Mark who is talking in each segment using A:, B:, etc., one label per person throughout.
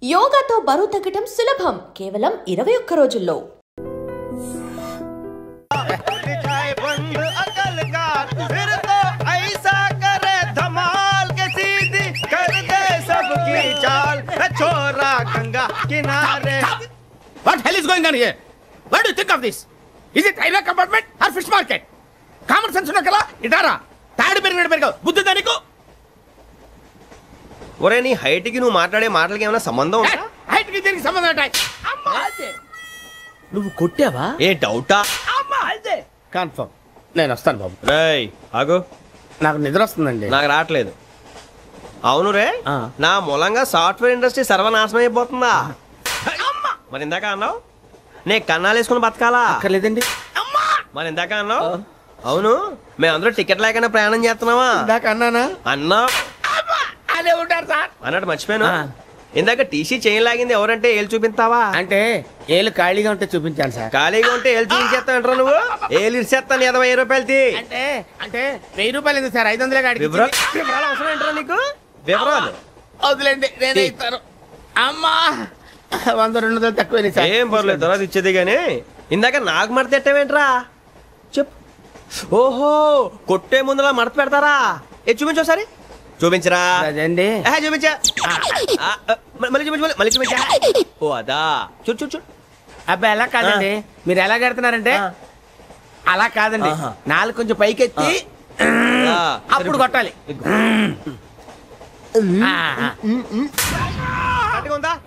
A: యోగాతో బరువు తగ్గడం సులభం కేవలం 21 రోజుల్లో.
B: What hell is going on here? What do you think of this? Is it railway compartment or fish market? Common sense ఉన్న కదా ఇటారా తాడి పెరిగినట్టు బుద్ధి దానికి.
C: ఒరే నీ హైట్ కి నువ్వు మాట్లాడే మాటలకి ఏమైనా సంబంధం ఉందా?
B: హైట్ కి దీనికి సంబంధం ఉంటాయి. నువ్వు కొట్టావా?
C: ఏ డౌటా?
B: కన్ఫర్మ్. నేను వస్తాను బాబు.
C: రేయ్ ఆగు.
B: నాకు నిద్ర వస్తుందండి.
C: నాకు రావట్లేదు. అవును రే, నా మూలంగా సాఫ్ట్వేర్ ఇండస్ట్రీ సర్వనాశనం అయిపోతుందా? మరి ఇందాక అన్నావు నే కన్నాలు వేసుకుని బతకాలా?
B: అక్కర్లేదండి.
C: మరి ఇందాక అన్నావు అవును మేమందరూ టికెట్ లేకుండా ప్రయాణం చేస్తున్నావా?
B: ఇందాక అన్నానా?
C: అన్నా
B: అదే ఉంటారు సార్
C: అన్నట్టు మర్చిపోయాను. ఇందాక టీసీ చేయి లాగింది ఎవరంటే ఏళ్ళు చూపిస్తావా?
B: అంటే ఏళ్ళు ఖాళీగా ఉంటే చూపించాను సార్.
C: ఖాళీగా ఉంటే ఏళ్ళు చూపించేస్తానంటారా నువ్వు? ఏళ్ళు ఇచ్చేస్తాను 20 రూపాయలది.
B: అంటే అంటే 1000 రూపాయలు ఎందుకు సార్? 500 కాడికి
C: వివరాలు అవసరం ఏంటరా నీకు? వివరాలు
B: వదిలేండి, నేనే ఇస్తాను. అమ్మా 100-200 తక్కువ సార్.
C: ఏం పర్లేదు తర్వాత ఇచ్చేది గానీ ఇందాక నాకు మడత ఎట్టవేంట్రా చెప్పు. ఓహో కొట్టే ముందులా మడత పెడతారా? చూపించు ఒకసారి. చూపించరా?
B: అదండి
C: చూపించా. మళ్ళీ చూపించు, మళ్ళీ చూపించా. ఓ అదా చూడు చూడు చూడు.
B: అబ్బాయి ఎలా కాదండి, మీరు ఎలా కడుతున్నారంటే అలా కాదండి. నాలుగు కొంచెం పైకెత్తి అప్పుడు కొట్టాలి.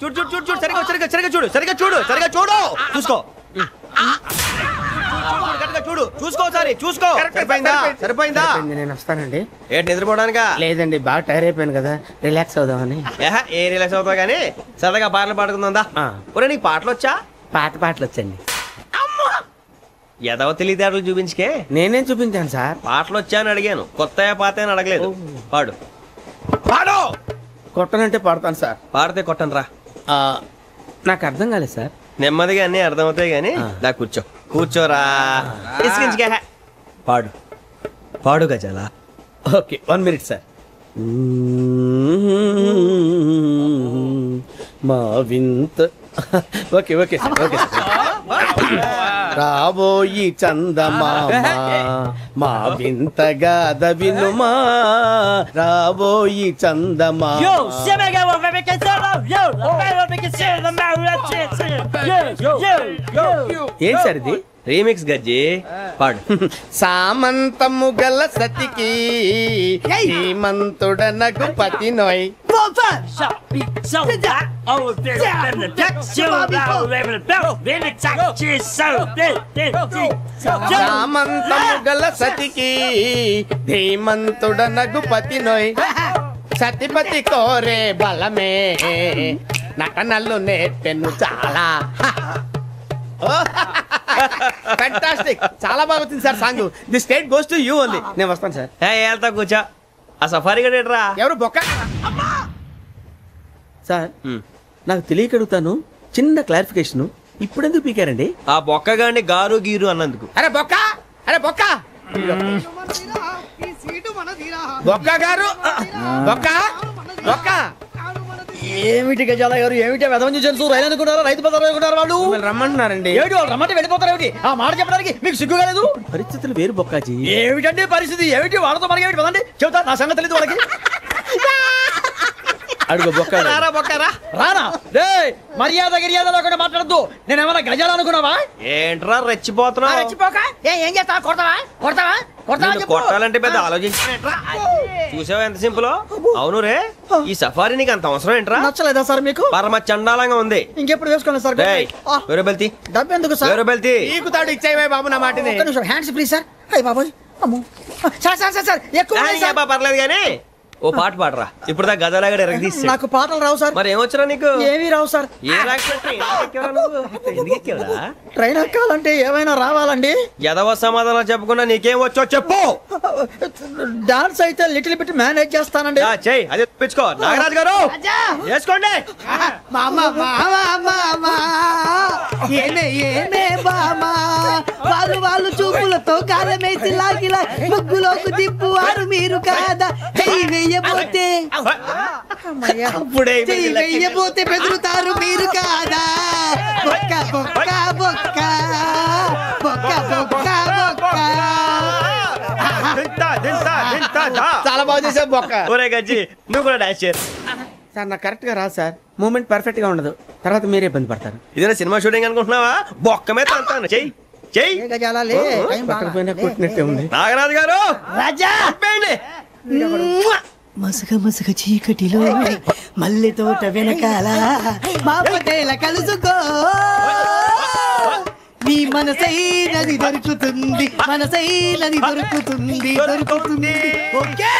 C: చూడు చూడు చూడు చూడు సరిగా సరిగా సరిగా చూడు సరిగా చూడు సరిగా చూడు చూసుకో చూడు చూసుకో సారి చూసుకో. సరిపోయిందా? సరిపోయిందా?
B: నేను వస్తానండి.
C: ఏంటి నిద్రపోవడానికా?
B: లేదండి, బాగా టైర్ అయిపోయాను కదా, రిలాక్స్ అవుదామని.
C: ఏ రిలాక్స్ అవుతావు కానీ సరదాగా పాటలు పాడుకుందా? ఒరే నీకు పాటలు వచ్చా?
B: పాత పాటలు వచ్చండి.
C: ఎదవ తెలివితేటలు చూపించుకే.
B: నేనేం చూపించాను సార్?
C: పాటలు వచ్చా అని అడిగాను, కొత్త పాత అని అడగలేదు. పాడు పాడు.
B: కొట్టనంటే పాడతాను సార్.
C: పాడితే కొట్టను రా.
B: నాకు అర్థం కాలేదు సార్.
C: నెమ్మదిగా అన్నీ అర్థమవుతాయి కానీ దా కూర్చో. కూర్చోరా. పాడు పాడు గజాల.
B: Okay 1 minute sir. మా వింత. Okay okay sir, okay sir. రాబోయి చందమామ మా వింతగా దవినుమా, రాబోయి చందమామ. ఏం సార్ ఇది?
C: రీమిక్స్ గజ్జి. పాడు.
B: సామంతము గల సతికి హేమంతుడనగు పతి నోయ్. సామంతము గల సతికి ధీమంతుడనగు పతి నోయ్. సతిపతి కోరే బలమే నటనలు నేర్పెను చాలా. ఫ్యాంటాస్టిక్, చాలా బాగా వచ్చింది sir song. The state goes to you only. నేను వస్తాను సార్.
C: వెళ్తా కూర్చో. ఆ సఫారీ గడేట్రా?
B: ఎవరు బొక్క సార్? నాకు తెలియక అడుగుతాను, చిన్న క్లారిఫికేషన్. ఇప్పుడు ఎందుకు పీకారండి?
C: ఆ బొక్కగాని గారు గీరు అన్నందుకు.
B: అరే బొక్క, అరే బొక్క, బొక్క గారు, బొక్క బొక్క.
D: ఏమిటి గజాల గారు, ఏమిటి వెదవని చూసాను? రైలు అనుకున్నారా? రైతు బజార్ అనుకున్నారు? వాళ్ళు
B: రమ్మంటున్నారండి.
D: ఏమిటి వాళ్ళు రమ్మంటే వెళ్ళిపోతారు? ఏమిటి ఆ మాట చెప్పడానికి మీకు సిగ్గు కాలేదు?
B: పరిస్థితులు వేరు బొక్కాజీ.
D: ఏమిటండి పరిస్థితి? ఏమిటి వాళ్ళతో మనకి ఏమిటి? పదండి చెబుతా, నా సంగతి తెలియదు వాళ్ళకి.
B: అడుగు బొక్క.
C: రారా బొక్కరా.
D: రానా రే, మర్యాద గిర్యాద లేకుండా మాట్లాడద్దు. నేనేమన్నా గజాలు అనుకున్నావా?
C: ఏంట్రా రెచ్చిపోతున్నావు?
D: రెచ్చిపోక ఏం చేస్తా? కొడతావా కొడతావా కొడతావా?
C: కొట్టాలంటే పెద్ద ఆలోచించి చూసావా ఎంత సింపుల్. అవును రే, ఈ సఫారీ నీకు అంత అవసరం ఏంట్రా?
D: నచ్చలేదా సార్ మీకు?
C: పరమ చండాలంగా ఉంది.
D: ఇంకెప్పుడు వేసుకోండి సార్.
C: వేరబెల్తి
D: డబ్బు ఎందుకు సార్?
C: వేరబెల్తి
B: నీకు తాడు ఇచ్చేవే బాబు నా మాటని.
D: Hands please sir. అయ్యి బాబోయ్, అమ్మో సార్ సార్ సార్ సార్ ఎక్కువ
C: పర్లేదు కానీ ఓ పాట పాడరా. ఇప్పుడు దా గదలాగా ఎరగదీసి.
D: నాకు పాటలు రావు సార్.
C: మరి ఏమొచ్చరా నీకు?
D: ఏమీ రావు సార్.
C: ఏ
D: ట్రైన్ ఎక్కాలంటే ఏమైనా రావాలండి.
C: ఎదవ సమాధానం చెప్పకుండా నీకేం వచ్చో చెప్పు.
D: డాన్స్ అయితే లిటిల్ బిట్ మేనేజ్ చేస్తానండి.
C: చెయ్యి, అదే తెప్పించుకో. నాగరాజు గారు చేసుకోండి.
E: వాళ్ళు చూపులతో కాలమేసి లాగిలా ముగ్గులోకి తిప్పువారు మీరు కాదా. వేయబోతే
B: అప్పుడే
E: చెయ్యి వెయ్యబోతే బెదురుతారు మీరు కాదా బొక్క బొక్క బొక్క బొక్క బొక్క బొక్క.
B: చాలా బాగా చేసావు బొక్క.
C: ఒరే గజ్జి నువ్వు కూడా డాన్స్ చేయరు.
B: సార్ నాకు కరెక్ట్ గా రాదు సార్. మూమెంట్ పర్ఫెక్ట్ గా ఉండదు, తర్వాత మీరే ఇబ్బంది పడతారు.
C: ఇదేనా సినిమా షూటింగ్ అనుకుంటున్నావా? బొక్క మీద అంటాను. చెయ్యి చెయ్యి.
E: ఏ గజాల లే, టైం బాగా.
B: పక్కన కొట్టినట్టే ఉంది.
C: నాగరాజు గారు
E: రాజా
C: చెప్పండి.
E: మసక మసక చీకటిలో మల్లె తోట వెనకాల మా పటేల కలుసుకో నీ మనసైనది దొరుకుతుంది మనసైనది దొరుకుతుంది దొరుకుతుంది. Okay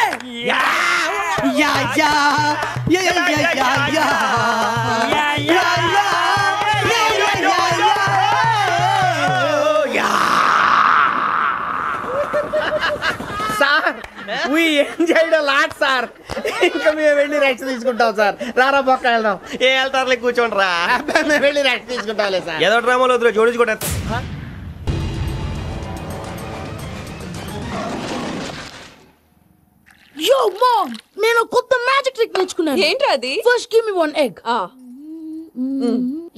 E: yeah yeah yeah yeah yeah yeah yeah yeah
B: sir we enjoyed a lot sir. ఇంకా మేము వెళ్ళి రెస్ట్ తీసుకుంటాం సార్. రారా బొక్క వెళ్దాం.
C: ఏ వెళ్తారులే కూర్చోండి రా.
B: మేము వెళ్ళి రెస్ట్ తీసుకుంటాంలే సార్.
C: ఏదో డ్రామాలో వద్దు జోడించుకుంటా.
F: Yo, mom! నేను కొత్త మ్యాజిక్ ట్రిక్ నేర్చుకున్నాను.
G: ఏంట్రా అది?
F: First give me one egg.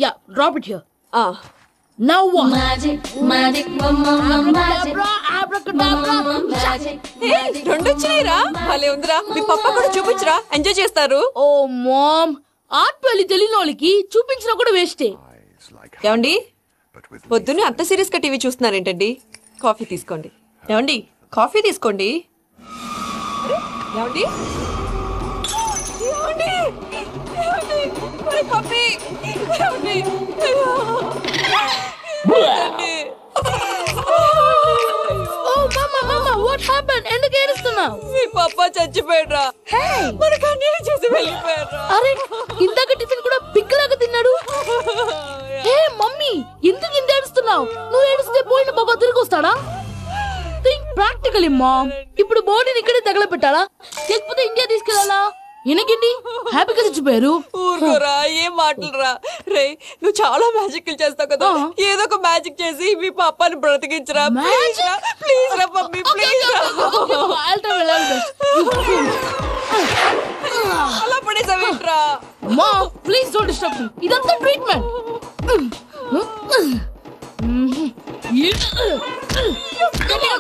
F: Yeah, drop it here. Now what?
H: Magic, magic, mama, magic.
F: Abracadabra.
G: రెండు వచ్చినాయిరా. భలే ఉందిరా. మీ పప్ప కూడా చూపించరా, ఎంజాయ్ చేస్తారు.
F: Oh, mom. ఆర్ట్ పెళ్లి తెలియని వాళ్ళకి చూపించినా కూడా వేస్టే.
G: ఏమండి పొద్దున్నే అంత సీరియస్ గా టీవీ చూస్తున్నారేంటండి? కాఫీ తీసుకోండి. ఏమండి కాఫీ తీసుకోండి. ఏమండి ఏమండి ఏమండి మరి కాఫీ ఏమండి
F: Oh, mama, what happened? ఎందుకు ఏడుస్తున్నావు?
G: మీ పప్ప చచ్చిపోయాడ్రా. మనకు అన్యాయం చేసి వెళ్ళిపోయాడ్రా.
F: అరే ఇందాక టిఫిన్ కూడా పిక్కలాగా తిన్నాడు. హే మమ్మీ, ఎందుకు ఇంత ఏడుస్తున్నావు? నువ్వు ఏడిస్తే పోయిన బాబా తిరిగి వస్తాడా? Think practically ma'am. ఇప్పుడు బాడీని ఇక్కడే తగలబెట్టాలా లేకపోతే ఇండియా తీసుకెళ్లాలా? ఎనకండి హ్యాపీగా చచ్చిపోయారు.
G: ఊరుకోరా, ఏం మాటలురా. రే నువ్వు చాలా మ్యాజిక్ చేస్తావు కదా, ఏదో ఒక మ్యాజిక్ చేసి మీ పాపాని బ్రతికించరా. ప్లీజ్ రా, ప్లీజ్ రా మమ్మీ, ప్లీజ్ రా. అలా పడేసావేంట్రా?
F: Mom please don't disturb me. ఇదంతా ట్రీట్మెంట్.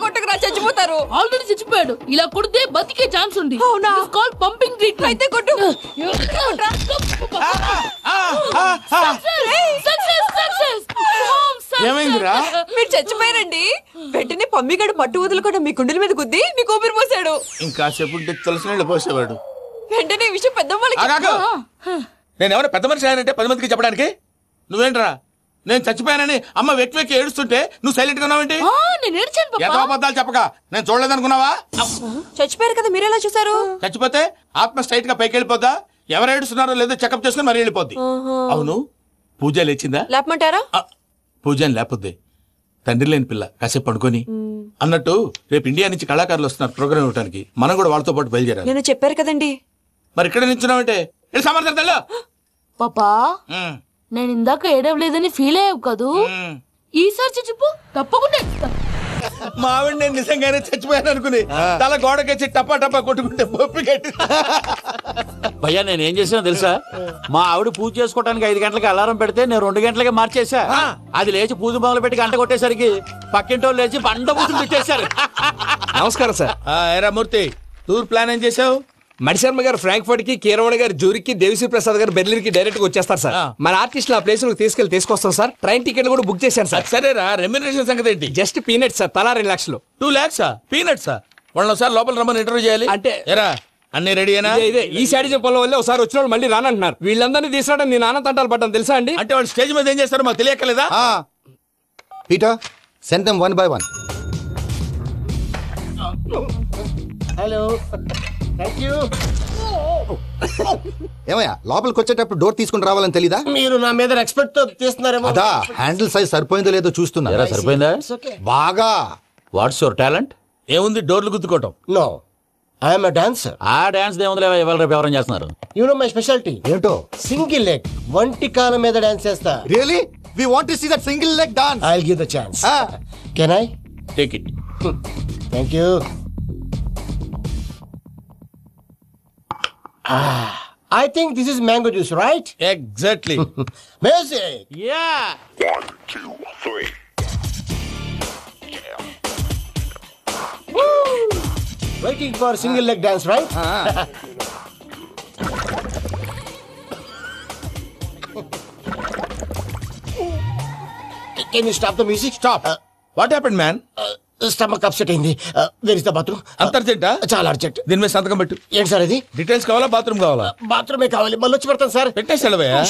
G: కొట్టకురా, చచ్చిపోతారు.
F: ఆల్రెడీ చచ్చిపోయాడు. ఇలా కొడితే బతికే ఛాన్స్ ఉంది.
G: అవునా?
F: Call pumping treatment.
G: అయితే కొట్టు.
B: ఏమైందిరా?
G: మీరు చచ్చిపోయారండి. వెంటనే పమ్మిగాడు పట్టు వదులుకుండా మీ గుండెల మీద గుద్ది మీకు ఊపిరి పోసాడు.
B: ఇంకా సేపు తులసి నీళ్ళు పోసేవాడు.
G: వెంటనే ఈ విషయం పెద్ద
B: నేను ఎవరైనా పెద్ద మనిషి ఆయనంటే 10 మందికి చెప్పడానికి. నువ్వేంట్రా నేను చచ్చిపోయానని అమ్మ వెక్కి వెక్కి ఏడుస్తుంటే నువ్వు సైలెంట్ గా ఉన్నావేంటి?
F: నేను ఏడ్చాను
B: ఎంతో అబద్ధాలు చెప్పక నేను చూడలేదనుకున్నావా?
G: చచ్చిపోయారు కదా, మీరెలా చూసారు?
B: చచ్చిపోతే ఆత్మ స్ట్రైట్ గా పైకి వెళ్ళిపోద్దా? ఎవరు ఏడుస్తున్నారో లేదో చెకప్ చేసుకుని మరీ వెళ్ళిపోద్ది. అవును, పూజ లేచిందా?
G: లేపమంటారా?
B: పూజ అని లేకపోద్ది. తండ్రి లేని పిల్ల కాసేపు పడుకొని అన్నట్టు రేపు ఇండియా నుంచి కళాకారులు వస్తున్నారు ప్రోగ్రామ్ ఇవ్వడానికి. మనం కూడా వాళ్ళతో పాటు బయలుదేరాలి.
G: నేను చెప్పారు కదండి.
B: మరి ఇక్కడ నిల్చున్నావంటే సమర్థతలో
F: పాపా నేను ఇందాక ఏడవలేదని ఫీల్ అయ్యావు కదూ. ఈసారి చచ్చిపో తప్పకుండా.
B: మావిడ నేను నిజంగానే చచ్చిపోయాను అనుకుని తల గోడకొచ్చి టపా టపా కొట్టుకుంటే పప్పి కట్టి.
I: భయ్యా నేనేం చేసినా తెలుసా? మా ఆవిడ పూజ చేసుకోవడానికి 5 గంటలకి అలారం పెడితే నేను 2 గంటలకే మార్చేసా. అది లేచి పూజ మొదలు పెట్టి గంట కొట్టేసరికి పక్కింటి వాళ్ళు లేచి బండ పూజలు పెట్టేశారు.
J: నమస్కారం సార్.
B: ఏరా మూర్తి, టూర్ ప్లాన్ ఏం చేసావు?
J: మణిశర్మ గారు ఫ్రాంక్ఫర్ట్ కి, కీరవాణి గారు జూరిక్ కి, దేవిశ్రీ ప్రసాద్ గారు బెర్లిన్ కి డైరెక్ట్ గా వచ్చేస్తారు సార్. మన ఆర్టిస్ట్ ఆ ప్లేస్ తీసుకొస్తాం సార్. ట్రైన్ టికెట్ కూడా బుక్ చేశాను సార్.
B: సరేరా, రెమ్యూనరేషన్ సంగతి ఏంటి?
J: జస్ట్ పీనట్స్ సార్, తలా 2 లక్షలు.
B: 2 lakhs పీనట్సా? వాళ్ళని ఒకసారి లోపల రమ్మని ఇంటర్వ్యూ చేయాలి.
J: అంటే
B: ఎరా అన్ని రెడీయేనా?
J: ఇదే ఈ శాడీ చెప్పడం వల్ల ఒకసారి వచ్చిన వాళ్ళు మళ్ళీ రానంటున్నారు. వీళ్ళందరినీ తీసుకురావడం నేను నాన్న తంటాలు పడ్డాను తెలుసా అండి.
B: అంటే వాళ్ళు స్టేజ్ మీద ఏం చేస్తారో మాకు తెలియక్కలేదా?
K: Peter send them 1 by 1.
B: Hello, thank you.
K: ఏమయ్యా లోపలికి వచ్చేటప్పుడు డోర్ తీసుకుని రావాలని తెలీదా?
B: మీరు నా మీద ఎక్స్పెక్ట్ తో తీస్తున్నారేమో.
K: అదా హ్యాండిల్ సైజ్ సరిపోయిందో లేదో చూస్తున్నా.
I: సరిపోయిందా?
K: బాగా.
I: What's your talent?
B: ఏముంది, డోర్లు గుద్దుకోవటం.
L: No, I'm dancer.
I: ఆ డాన్స్ దేవుందిలే, ఇవాళ రేపు ఎవరైనా చేస్తున్నారు.
L: యు నో మై స్పెషాలిటీ
K: ఏంటో?
L: సింగిల్ లెగ్, వంటి కాలం మీద డాన్స్ చేస్తా.
K: Really we want to see that single leg dance.
L: I will give the chance. Can I
B: take it?
L: Thank you. I think this is mango juice, right?
B: Exactly.
L: Music.
I: Yeah.
M: 1, 2, 3.
L: Waiting for single leg dance, right? Can you stop the music?
B: Stop. What happened, man?
L: Stomach upset అయింది. Where is the bathroom?
B: అంత అర్జెంటా?
L: చాలా urgent.
B: దీని మీద సంతకం పెట్టు.
L: ఏంటి sir ఇది?
B: డీటెయిల్స్ కావాలా బాత్రూమ్ కావాలా?
L: బాత్రూమే కావాలి. మళ్ళీ వచ్చి పెడతాను సార్.
B: పెట్టేసాడవయ్యా.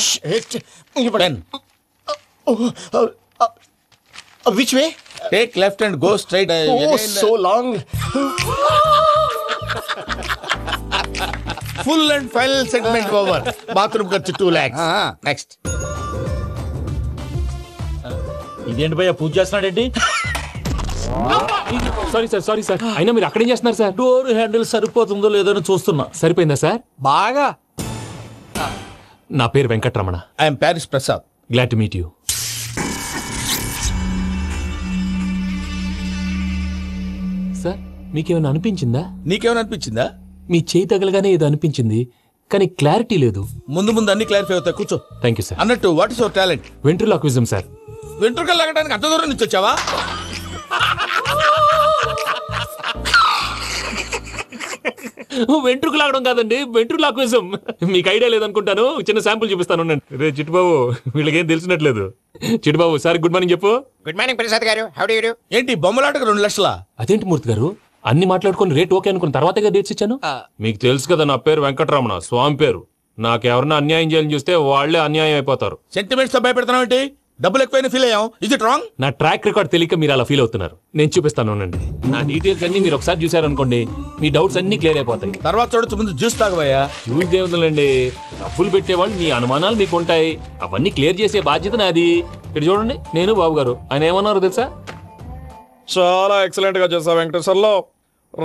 L: Which way?
B: Take left and go straight.
L: Oh, so long.
B: Full and final segment over. Bathroom ఖర్చు 2 lakhs. నెక్స్ట్.
I: ఇదేంటి భయ్యా పూజ చేస్తున్నాడేంటి?
N: సారీ సార్ అయినా మీరు అక్కడేం చేస్తున్నారు సార్?
I: డోర్ హ్యాండిల్ సరిపోతుందో లేదో అని చూస్తున్నా.
N: సరిపోయిందా సార్?
J: బాగా.
N: నా పేరు Venkataramana.
B: I'm Paris Prasad.
N: Glad to meet you. Sir మీకేమైనా అనిపించిందా?
B: నీకేమైనా అనిపించిందా?
N: మీ చేయి తగలగానే ఏదో అనిపించింది, కానీ క్లారిటీ లేదు.
B: ముందు అన్ని క్లారిఫై అవుతాయి. కూర్చో.
N: Thank you sir.
B: అన్నట్టు what is your talent?
N: Ventriloquism sir.
B: వెంట్రుకలు లాగడానికి అంత దూరం నుంచి వచ్చావా?
N: వెంట్రుకు లాగడం కాదండి, వెంట్రులాక్విజం. మీకు ఐడియా లేదనుకుంటాను. చిన్న శాంపుల్ చూపిస్తాను. రే చిట్టుబాబు, వీళ్ళకేం తెలిసినట్లేదు. చిట్టుబాబు సార్ గుడ్ మార్నింగ్ చెప్పు.
B: Good morning Prasad garu. How do you do? ఏంటి బొమ్మలాటకు 2 లక్షలా?
N: అదేంటి మూర్తి గారు, అన్ని మాట్లాడుకుని రేట్ ఓకే అనుకున్న తర్వాతగా డేట్స్ ఇచ్చాను. మీకు తెలుసు కదా నా పేరు వెంకటరమణ, స్వామి పేరు. నాకెవరన్నా అన్యాయం చేయాలని చూస్తే వాళ్లే అన్యాయం అయిపోతారు.
B: సెంటిమెంట్స్ తో భయపెడతావు ఏంటి? డబ్బులు ఎక్కువైనా ఫీల్ అయ్యాం. Is it wrong?
N: నా ట్రాక్ రికార్డ్ తెలియక మీరు అలా ఫీల్ అవుతున్నారు. నేను చూపిస్తాను. నా డీటెయిల్స్ అన్ని మీరు ఒకసారి చూసారనుకోండి, మీ డౌట్స్ అన్ని క్లియర్ అయిపోతాయి.
B: తర్వాత చూడొచ్చు, ముందు జ్యూస్ తాగబోయా.
N: జ్యూస్ దేవుందండి, డబ్బులు పెట్టేవాళ్ళు మీ అనుమానాలు మీకు ఉంటాయి. అవన్నీ క్లియర్ చేసే బాధ్యత నాది. ఇక్కడ చూడండి, నేను బాబు గారు. ఆయన ఏమన్నారు తెలుసా?
O: చాలా ఎక్సలెంట్ గా చేసావు వెంకటేశ్వర్లో.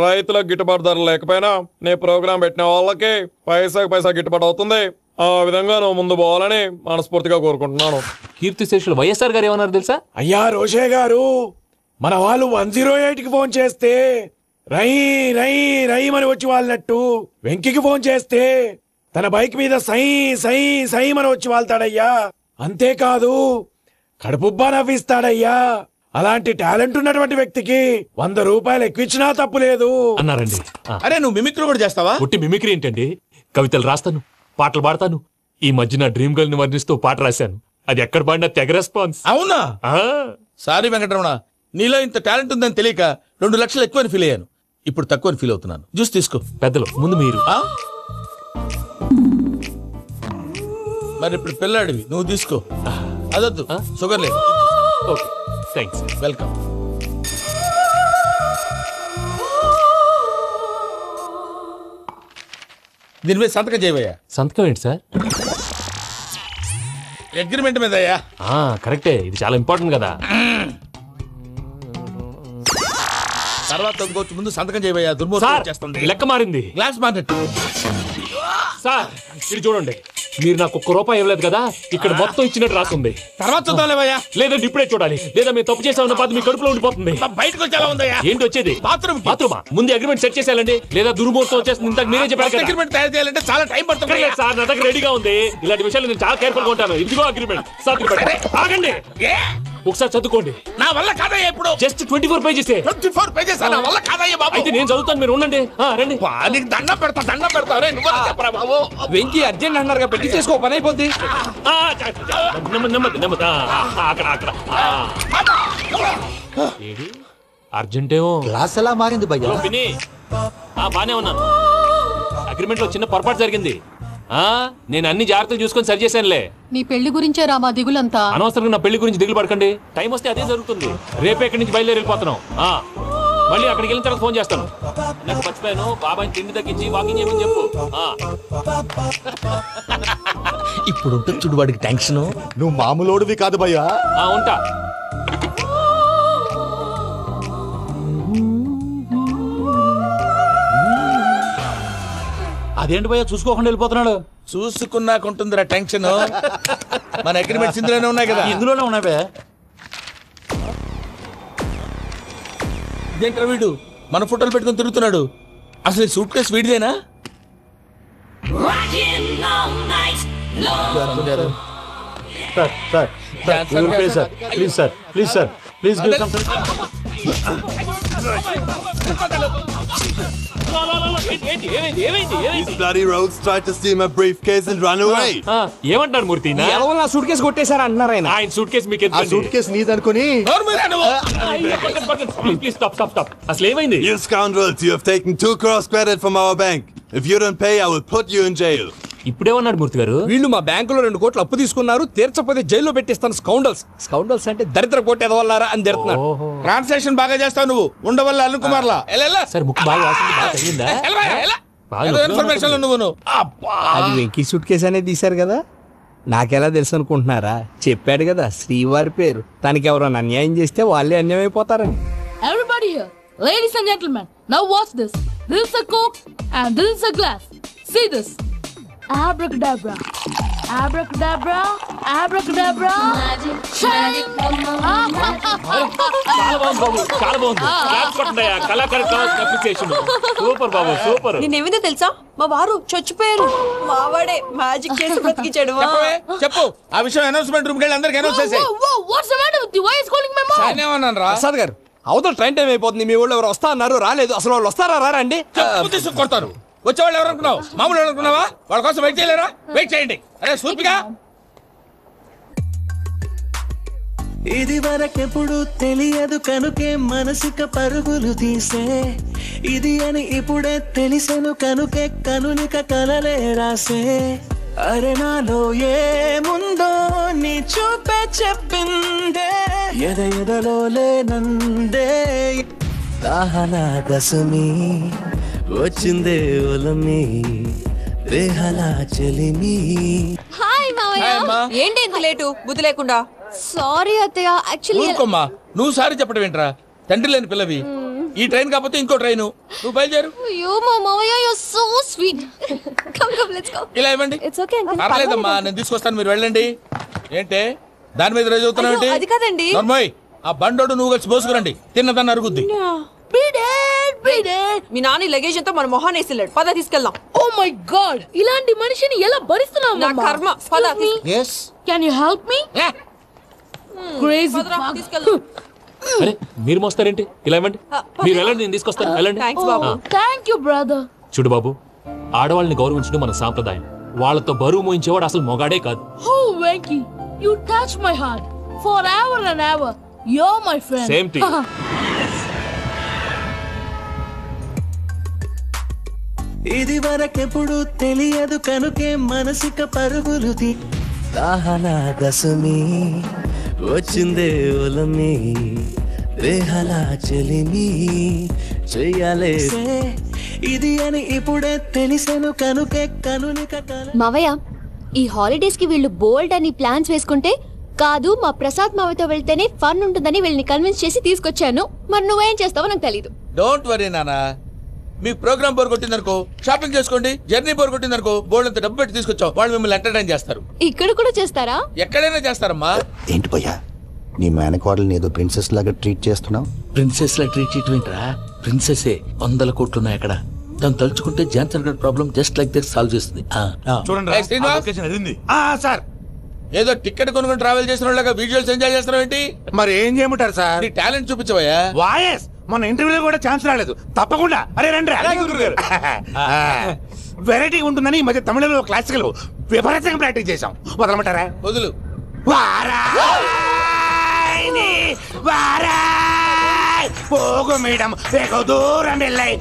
O: రైతులకు గిట్టుబాటు ధర లేకపోయినా నీ ప్రోగ్రాం పెట్టిన వాళ్ళకి పైసాకి పైసా గిట్టుబాటు అవుతుంది. ఆ విధంగా నువ్వు ముందు పోవాలని మనస్ఫూర్తిగా కోరుకుంటున్నాను.
N: కీర్తిశేషులు వైఎస్ఆర్ గారు ఏమన్నారు తెలుసా?
O: అయ్యా రోషే గారు, మన వాళ్ళు 108కి ఫోన్ చేస్తే రై రై రై అని వచ్చి వాళ్ళనట్టు, వెంకికి ఫోన్ చేస్తే తన బైక్ మీద సై సై సై అని వచ్చి వాళ్తాడయ్యా. అంతేకాదు కడుపుబ్బా నవ్విస్తాడయ్యా. అలాంటి టాలెంట్ ఉన్నటువంటి వ్యక్తికి 100 రూపాయలు ఎక్కువచ్చినా తప్పు లేదు
N: అన్నారండి.
B: అరే నువ్వు మిమిక్రీ కూడా చేస్తావా?
N: ఒట్టి మిమిక్రీ ఏంటండి, కవితలు రాస్తాను, పాటలు పాడతాను. ఈ మధ్య నా డ్రీమ్ గర్ల్ ని వర్ణిస్తూ పాట రాశాను. అది ఎక్కడ పాడినా తెగ రెస్పాన్స్.
B: అవునా? సారీ వెంకటరమణ, నీలో ఇంత టాలెంట్ ఉందని తెలియక 2 లక్షలు ఎక్కువని ఫీల్ అయ్యాను. ఇప్పుడు తక్కువని ఫీల్ అవుతున్నాను. జ్యూస్ తీసుకో.
N: పెద్దలు ముందు మీరు.
B: మరి ఇప్పుడు పిల్లాడివి, నువ్వు తీసుకో. అదొద్దు, షుగర్ లేదు.
N: Okay thanks.
B: వెల్కమ్. దీని మీద సంతకం చేయవయ్యా.
N: సంతకం ఏంటి సార్?
B: అగ్రిమెంట్ మీద అయ్యా.
N: కరెక్టే, ఇది చాలా ఇంపార్టెంట్ కదా.
B: తర్వాత ఇంకొచ్చి ముందు సంతకం చేయవయ్యా. దుర్మోహం చేస్తుంది.
N: లెక్క మారింది.
B: Glass market.
N: సార్ ఇది చూడండి, మీరు నాకు 1 రూపాయి ఇవ్వలేదు కదా, ఇక్కడ మొత్తం ఇచ్చినట్టు రాస్తుంది.
B: తర్వాత చూద్దాంలేవయ్యా.
N: లేదంటే ఇప్పుడే చూడాలి, లేదా మీరు తప్పు చేసామన్న బాధ మీ కడుపులో ఉండిపోతుంది.
B: బయటకు వచ్చేలా ఉందయ్యా.
N: ఏంటి వచ్చేది?
B: బాత్రూమా?
N: ముందు అగ్రిమెంట్ సెట్ చేసేయాలండి, లేదా దుర్మూర్తం వచ్చేస్తుంది. ఇంతకు మీరే చెప్పారు కదా.
B: అగ్రిమెంట్ తయారు చేయాలంటే చాలా టైం పడుతుంది
N: సార్. నా దగ్గర రెడీగా ఉంది. ఇలాంటి విషయాలు నేను చాలా కేర్ఫుల్ గా ఉంటాను. ఇదిగో అగ్రిమెంట్. సార్ ఆగండి, ఒకసారి చదువుకోండి.
B: నా వల్ల కాదయ్యా. ఇప్పుడు
N: జస్ట్ 24 పేజెస్.
B: 24 పేజెస్ నా వల్ల కాదయ్యా బాబు.
N: అయితే నేను చదువుతాను, మీరు ఉండండి. రండి.
B: నీకు దండం పెడతా. చెప్పరా బాబు.
J: వెంకీ అర్జెంట్ అన్నారుగా, పెట్టి చేసుకో, పని అయిపోద్ది.
N: నెమ్మది. అక్కడ అర్జెంటేమో.
K: క్లాస్ ఎలా మారింది భయ్యా?
N: బానే ఉన్నాను. అగ్రిమెంట్ లో చిన్న పొరపాటు జరిగింది. నేను అన్ని జాగ్రత్తలు చూసుకొని సరి చేశానులే.
P: నీ పెళ్లి గురించే రా మా దిగులంతా.
N: అనవసరంగా నా పెళ్లి గురించి దిగులు పడకండి. టైం వస్తే అదే జరుగుతుంది. రేపే ఇక్కడి నుంచి బయలుదేరి వెళ్ళిపోతున్నాం. మళ్ళీ అక్కడికి వెళ్ళిన తర్వాత ఫోన్ చేస్తాను. నాకు మర్చిపోయాను, బాబాయ్ తిండి తగ్గించి వాకింగ్ చేయమని చెప్పు.
B: ఇప్పుడు ఉంటుంది చూడు వాడికి టెన్షన్.
K: నువ్వు మామూలోడివి కాదు భయ్యా.
N: ఉంటా.
I: అదేంటి భయ్యా చూసుకోకుండా వెళ్ళిపోతున్నాడు?
B: చూసుకున్నాకుంటుందిరా టెన్షన్. మన అగ్రిమెంట్స్ ఇందులోనే ఉన్నాయి కదా.
I: ఇందులోనే ఉన్నాయి భయ్యా.
B: ఇదేంట్రా వీడు మన ఫోటోలు పెట్టుకుని తిరుగుతున్నాడు? అసలు సూట్ కేసు వీడిదేనా?
I: Please sir please sir please
Q: These bloody rogues tried to steal my briefcase and run away.
N: ఏమంటారు మూర్తి
J: నా సూట్ కేసు కొట్టేశారు అంటున్నారు ఆయన.
N: ఆయన సూట్ కేసు మీకు
Q: ఆ సూట్ కేసు నీదనుకుని
N: ప్లీజ్ స్టాప్ అసలు ఏమైంది?
Q: You scoundrels, you have taken 2 crores credit from our bank. If you don't pay, I will put you in jail.
N: ఇప్పుడేమన్నాడు మూర్తి గారు?
J: వీళ్ళు మా బ్యాంకులో 2 కోట్లు అప్పు తీసుకున్నారు, తీర్చకపోతే జైల్లో పెట్టిస్తాను. స్కౌండల్స్ అంటే దరిద్ర కోట ఎదవల్లారా అని తిడుతున్నారు.
B: ట్రాన్సాక్షన్ బాగా చేస్తావు నువ్వు, ఉండవల్ల అల్లు కుమార్లా.
N: సార్ ముక్కు బాగా వాసింది, బాగా తగ్గిందా?
B: ఇన్ఫర్మేషన్ నువ్వు
J: అది వెంకీ సూట్ కేసు అనేది తీశారు కదా, నాకెలా తెలుసు అనుకుంటున్నారా? చెప్పాడు కదా శ్రీవారి పేరు. తనకి ఎవరైనా అన్యాయం చేస్తే వాళ్ళే అన్యాయం అయిపోతారని.
F: Everybody here, ladies and gentlemen, now watch this. This is a coke and this is a glass. See this. Abracadabra, abracadabra, abracadabra.
H: Magic,
N: చాలా బాగుంది. క్లాప్స్ కొట్టండి, కళాకారు అప్లికేషన్. సూపర్ బాబు, సూపర్.
G: నేనేమిందో తెలుసా, మా వారు చచ్చిపోయారు, మావాడే మ్యాజిక్ చేసి బ్రతికించాడు.
B: చెప్పు ఆ విషయం. అనౌన్స్మెంట్ రూమ్ కి వెళ్ళి అందరికి అనౌన్స్ చేసే.
F: What's the matter with you? Why is calling my mom?
B: నేనేమన్నాను రా
J: ప్రసాద్ గారు, అవతల ట్రైన్ టైం అయిపోతుంది. మీ వాళ్ళు ఎవరు వస్తా అన్నారు, రాలేదు. అసలు వాళ్ళు వస్తారా రారా అండి?
B: తీసుకు కొడతారు. వచ్చేవాళ్ళు ఎవరు అనుకున్నావు? మామూలు ఎవరు అనుకున్నావా? వాళ్ళ కోసం వెయిట్ చేయలేరా? వెయిట్ చేయండి. అరే సూపిగా.
R: ఇది వరకెప్పుడు తెలియదు కనుకే మనసుక పరుగులు తీసే, ఇది అని ఇప్పుడే తెలిసెను కనుకే కనునిక కలలే రాసే. అరే నాలో ఏముందో నీ చూపే చెప్పిందే, ఎదలో లేనందే దాహనా దశమి వచ్చిందే ఒలమి రేహలా చెలిమి.
G: హాయ్ మావయ్య. ఏంటి ఎంత లేటు? బుద్ధి లేకుండా. సారీ అత్తయ్య, యాక్చువల్లీ
B: ఊరుకోమ్మా. నువ్వు సారీ చెప్పడం ఏంట్రా? తండ్రి లేని పిల్లవి. ఈ ట్రైన్ కాకపోతే ఇంకో ట్రైన్. నువ్వు బయలుదేరు.
G: అయ్యో మా మావయ్య, you are so sweet. Come let's go.
B: ఇలా ఇవ్వండి.
G: It's okay uncle.
B: పర్లేదమ్మా, నేను తీసుకొస్తాను, మీరు వెళ్ళండి. ఏంటే దాని మీద రోజు అవుతున్నావు ఏంటి?
G: అది కాదండి.
B: నర్మోయ్, ఆ బండోడు నువ్వు కలిసి పోసుకురండి. తిన్నదాన్ని అరుగుద్ది.
G: మీ నాని లగేజ్ అంతా మన మొహాన్ వేసిల్లాడు. పద తీసుకెళ్దాం.
F: Oh my God! ఇలాంటి మనిషిని ఎలా భరిస్తున్నావు?
G: నా కర్మ. పద.
B: yes.
F: Can you help me? Crazy.
G: తీసుకెళ్దాం.
N: అరే మీరు మోస్తారేంటి? ఇలా ఇవ్వండి. మీరు వెళ్ళండి, నేను తీసుకొస్తాను. వెళ్ళండి.
G: Thanks Babu.
F: Thank you brother.
N: చూడు బాబు, ఆడవాళ్ళని గౌరవించడం మన సాంప్రదాయం. వాళ్ళతో బరువు మోయించేవాడు అసలు మొగాడే కాదు.
F: Oh Venky, you touch my heart forever and ever. You're my friend.
N: Same to you.
R: ఇది వరకెప్పుడు తెలియదు కనుకే మనసుక పరుగులు తీ, దాహనా దశమి వచ్చిందే ఒలమి రేహలా చెలిమి చెయ్యాలే, ఇది అని ఇప్పుడే తెలిసెను కనుకే కనునిక కల.
S: మావయ్య, ఈ హాలిడేస్ కి వీళ్ళు బోల్డ్ అని ప్లాన్స్ వేసుకుంటే కాదు మా ప్రసాద్ మావయ్యతో వెళ్తేనే ఫన్ ఉంటుందని వీళ్ళని కన్విన్స్ చేసి తీసుకొచ్చాను. మరి నువ్వేం చేస్తావో నాకు తెలీదు.
B: డోంట్ వరీ నానా. మీ ప్రోగ్రామ్ బోర్ కొట్టిందనుకో షాపింగ్ చేసుకోండి. జర్నీ బోర్ కొట్టిందనుకో బోర్డు అంత డబ్బు పెట్టి తీసుకొచ్చావు. వాళ్ళు మిమ్మల్ని ఎంటర్టైన్ చేస్తారు.
S: ఇక్కడ కూడా చేస్తారా?
B: ఎక్కడైనా చేస్తారమ్మా.
K: ఏంటి భయ్యా, నీ మేనకోడల్ని ఏదో ప్రిన్సెస్ లాగా ట్రీట్ చేస్తున్నావు?
I: ప్రిన్సెస్ లా ట్రీట్ చేయటం ఏంట్రా? ప్రిన్సెసే 100 కోట్లు ఉన్నాయి అక్కడ. దాన్ని తలుచుకుంటే జాన్సన్ గడ్ problem just like that solve చేస్తుంది.
B: చూడండి సార్, ఏదో టికెట్ కొనుక్కొని ట్రావెల్ చేసిన వాళ్ళగా విజువల్స్ ఎంజాయ్ చేస్తున్నావు ఏంటి?
T: మరి ఏం చేయమంటారు సార్?
B: నీ టాలెంట్ చూపించవయ్యా.
T: వాయస్ మన ఇంటర్వ్యూలో కూడా ఛాన్స్ రాలేదు. తప్పకుండా అరే రండి. వెరైటీ ఉంటుందని ఈ మధ్య తమిళలో క్లాసికల్ విపరీతంగా ప్రాక్టీస్ చేసాం. వదలమంటారా?
B: వదులు.
T: పోగు మేడం వెగు దూరం వెళ్ళాయి.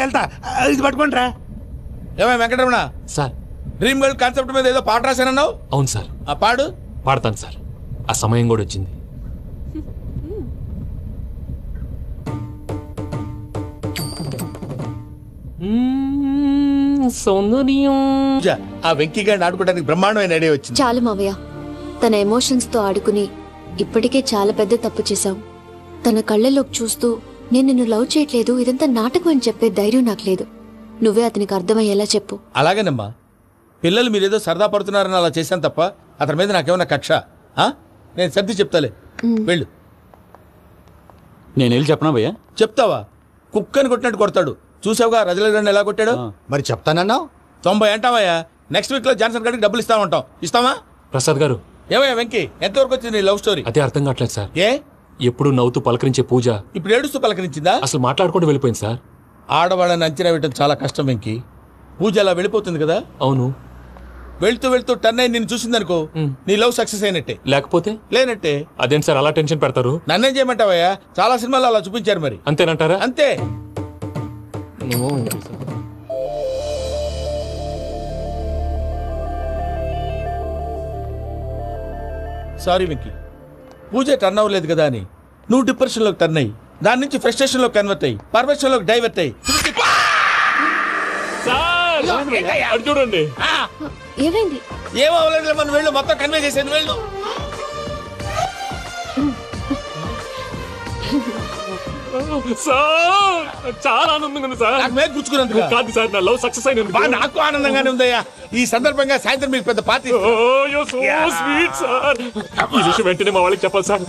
T: వెళ్తా, ఇది పట్టుకుంటారా?
B: ఏమై Venkataramana
N: sir,
B: dream girl concept మీద ఏదో పాట రాశానన్నావు.
N: అవును సార్.
B: ఆ పాడు.
N: పాడతాను సార్. ఆ సమయం కూడా వచ్చింది.
B: సౌందర్యం. ఆ వెంకీ గారిని ఆడుకోవడానికి బ్రహ్మాండమైన ఐడియా వచ్చింది.
S: చాలు మావయ్య, తన ఎమోషన్స్ తో ఆడుకుని ఇప్పటికే చాలా పెద్ద తప్పు చేశావు. తన కళ్ళలోకి చూస్తూ నేను నిన్ను లవ్ చేయట్లేదు, ఇదంతా నాటకం అని చెప్పే ధైర్యం నాకు లేదు. నువ్వే అతనికి అర్థమయ్యేలా చెప్పు.
B: అలాగేనమ్మా. పిల్లలు మీరేదో సరదా పడుతున్నారని అలా చేశాను తప్ప అతని మీద నాకేమన్నా కక్ష? నేను సర్ది చెప్తాలే, వెళ్ళు.
I: నేను వెళ్ళి చెప్పనా భయ్యా?
B: చెప్తావా? కుక్కని కొట్టినట్టు కొడతాడు. చూసావుగా రజలగడ్డ ఎలా కొట్టాడు.
K: మరి చెప్తానన్నావు
B: 90 అంటావయ్యా. నెక్స్ట్ వీక్ లో జాన్సన్ గారికి డబ్బులు ఇస్తామంటాం. ఇస్తావా?
N: ప్రసాద్ గారు
B: ఏమయ్యా వెంకీ, ఎంతవరకు వచ్చింది నీ లవ్ స్టోరీ?
N: అదే అర్థం కావట్లేదు సార్.
B: ఏ
N: ఎప్పుడు నవ్వుతూ పలకరించే పూజ
B: ఇప్పుడు ఏడుస్తూ పలకరించిందా?
N: అసలు మాట్లాడుకుంటూ వెళ్ళిపోయింది సార్.
B: ఆడవాళ్ళని అంచనా వేయటం చాలా కష్టం వెంకీ. పూజ అలా వెళ్ళిపోతుంది కదా.
N: అవును.
B: వెళ్తూ వెళ్తూ టర్న్ అయి నిన్ను చూసిందనుకో, నీ లవ్ సక్సెస్ అయినట్టే.
N: లేకపోతే
B: లేనట్టే.
N: అదేం సార్ అలా టెన్షన్ పెడతారు?
B: నన్నేం చేయమంటావయ్యా, చాలా సినిమాలు అలా చూపించారు. మరి
N: అంతేనంటారా?
B: అంతే. సారీ వెంకీ, పూజ టర్న్ అవ్వలేదు కదా అని నువ్వు డిప్రెషన్ లోకి టర్న్ అయ్యి, దాని నుంచి ఫ్రస్ట్రేషన్ లోకి కన్వర్ట్ అయ్యి, పర్వర్షన్ లోకి డైవర్ట్ అయ్యి.
N: చూడండి
S: ఏమైంది?
B: ఏమో అవ్వలేదు, మనం వెళ్ళు, మొత్తం కన్వే చేసేది. వెళ్ళు.
N: చాలా ఆనందంగా ఉంది సార్.
B: నాకు మీద గుచ్చుకున్నందుకు
N: కాదు సార్, నా లవ్ సక్సెస్ అయినందుకు.
B: నాకు ఆనందంగానే ఉందయ్యా. ఈ సందర్భంగా సాయంత్రం మీకు పెద్ద పార్టీ.
N: Sweet sir. ఈ విషయం వెంటనే మా వాళ్ళకి చెప్పాలి సార్.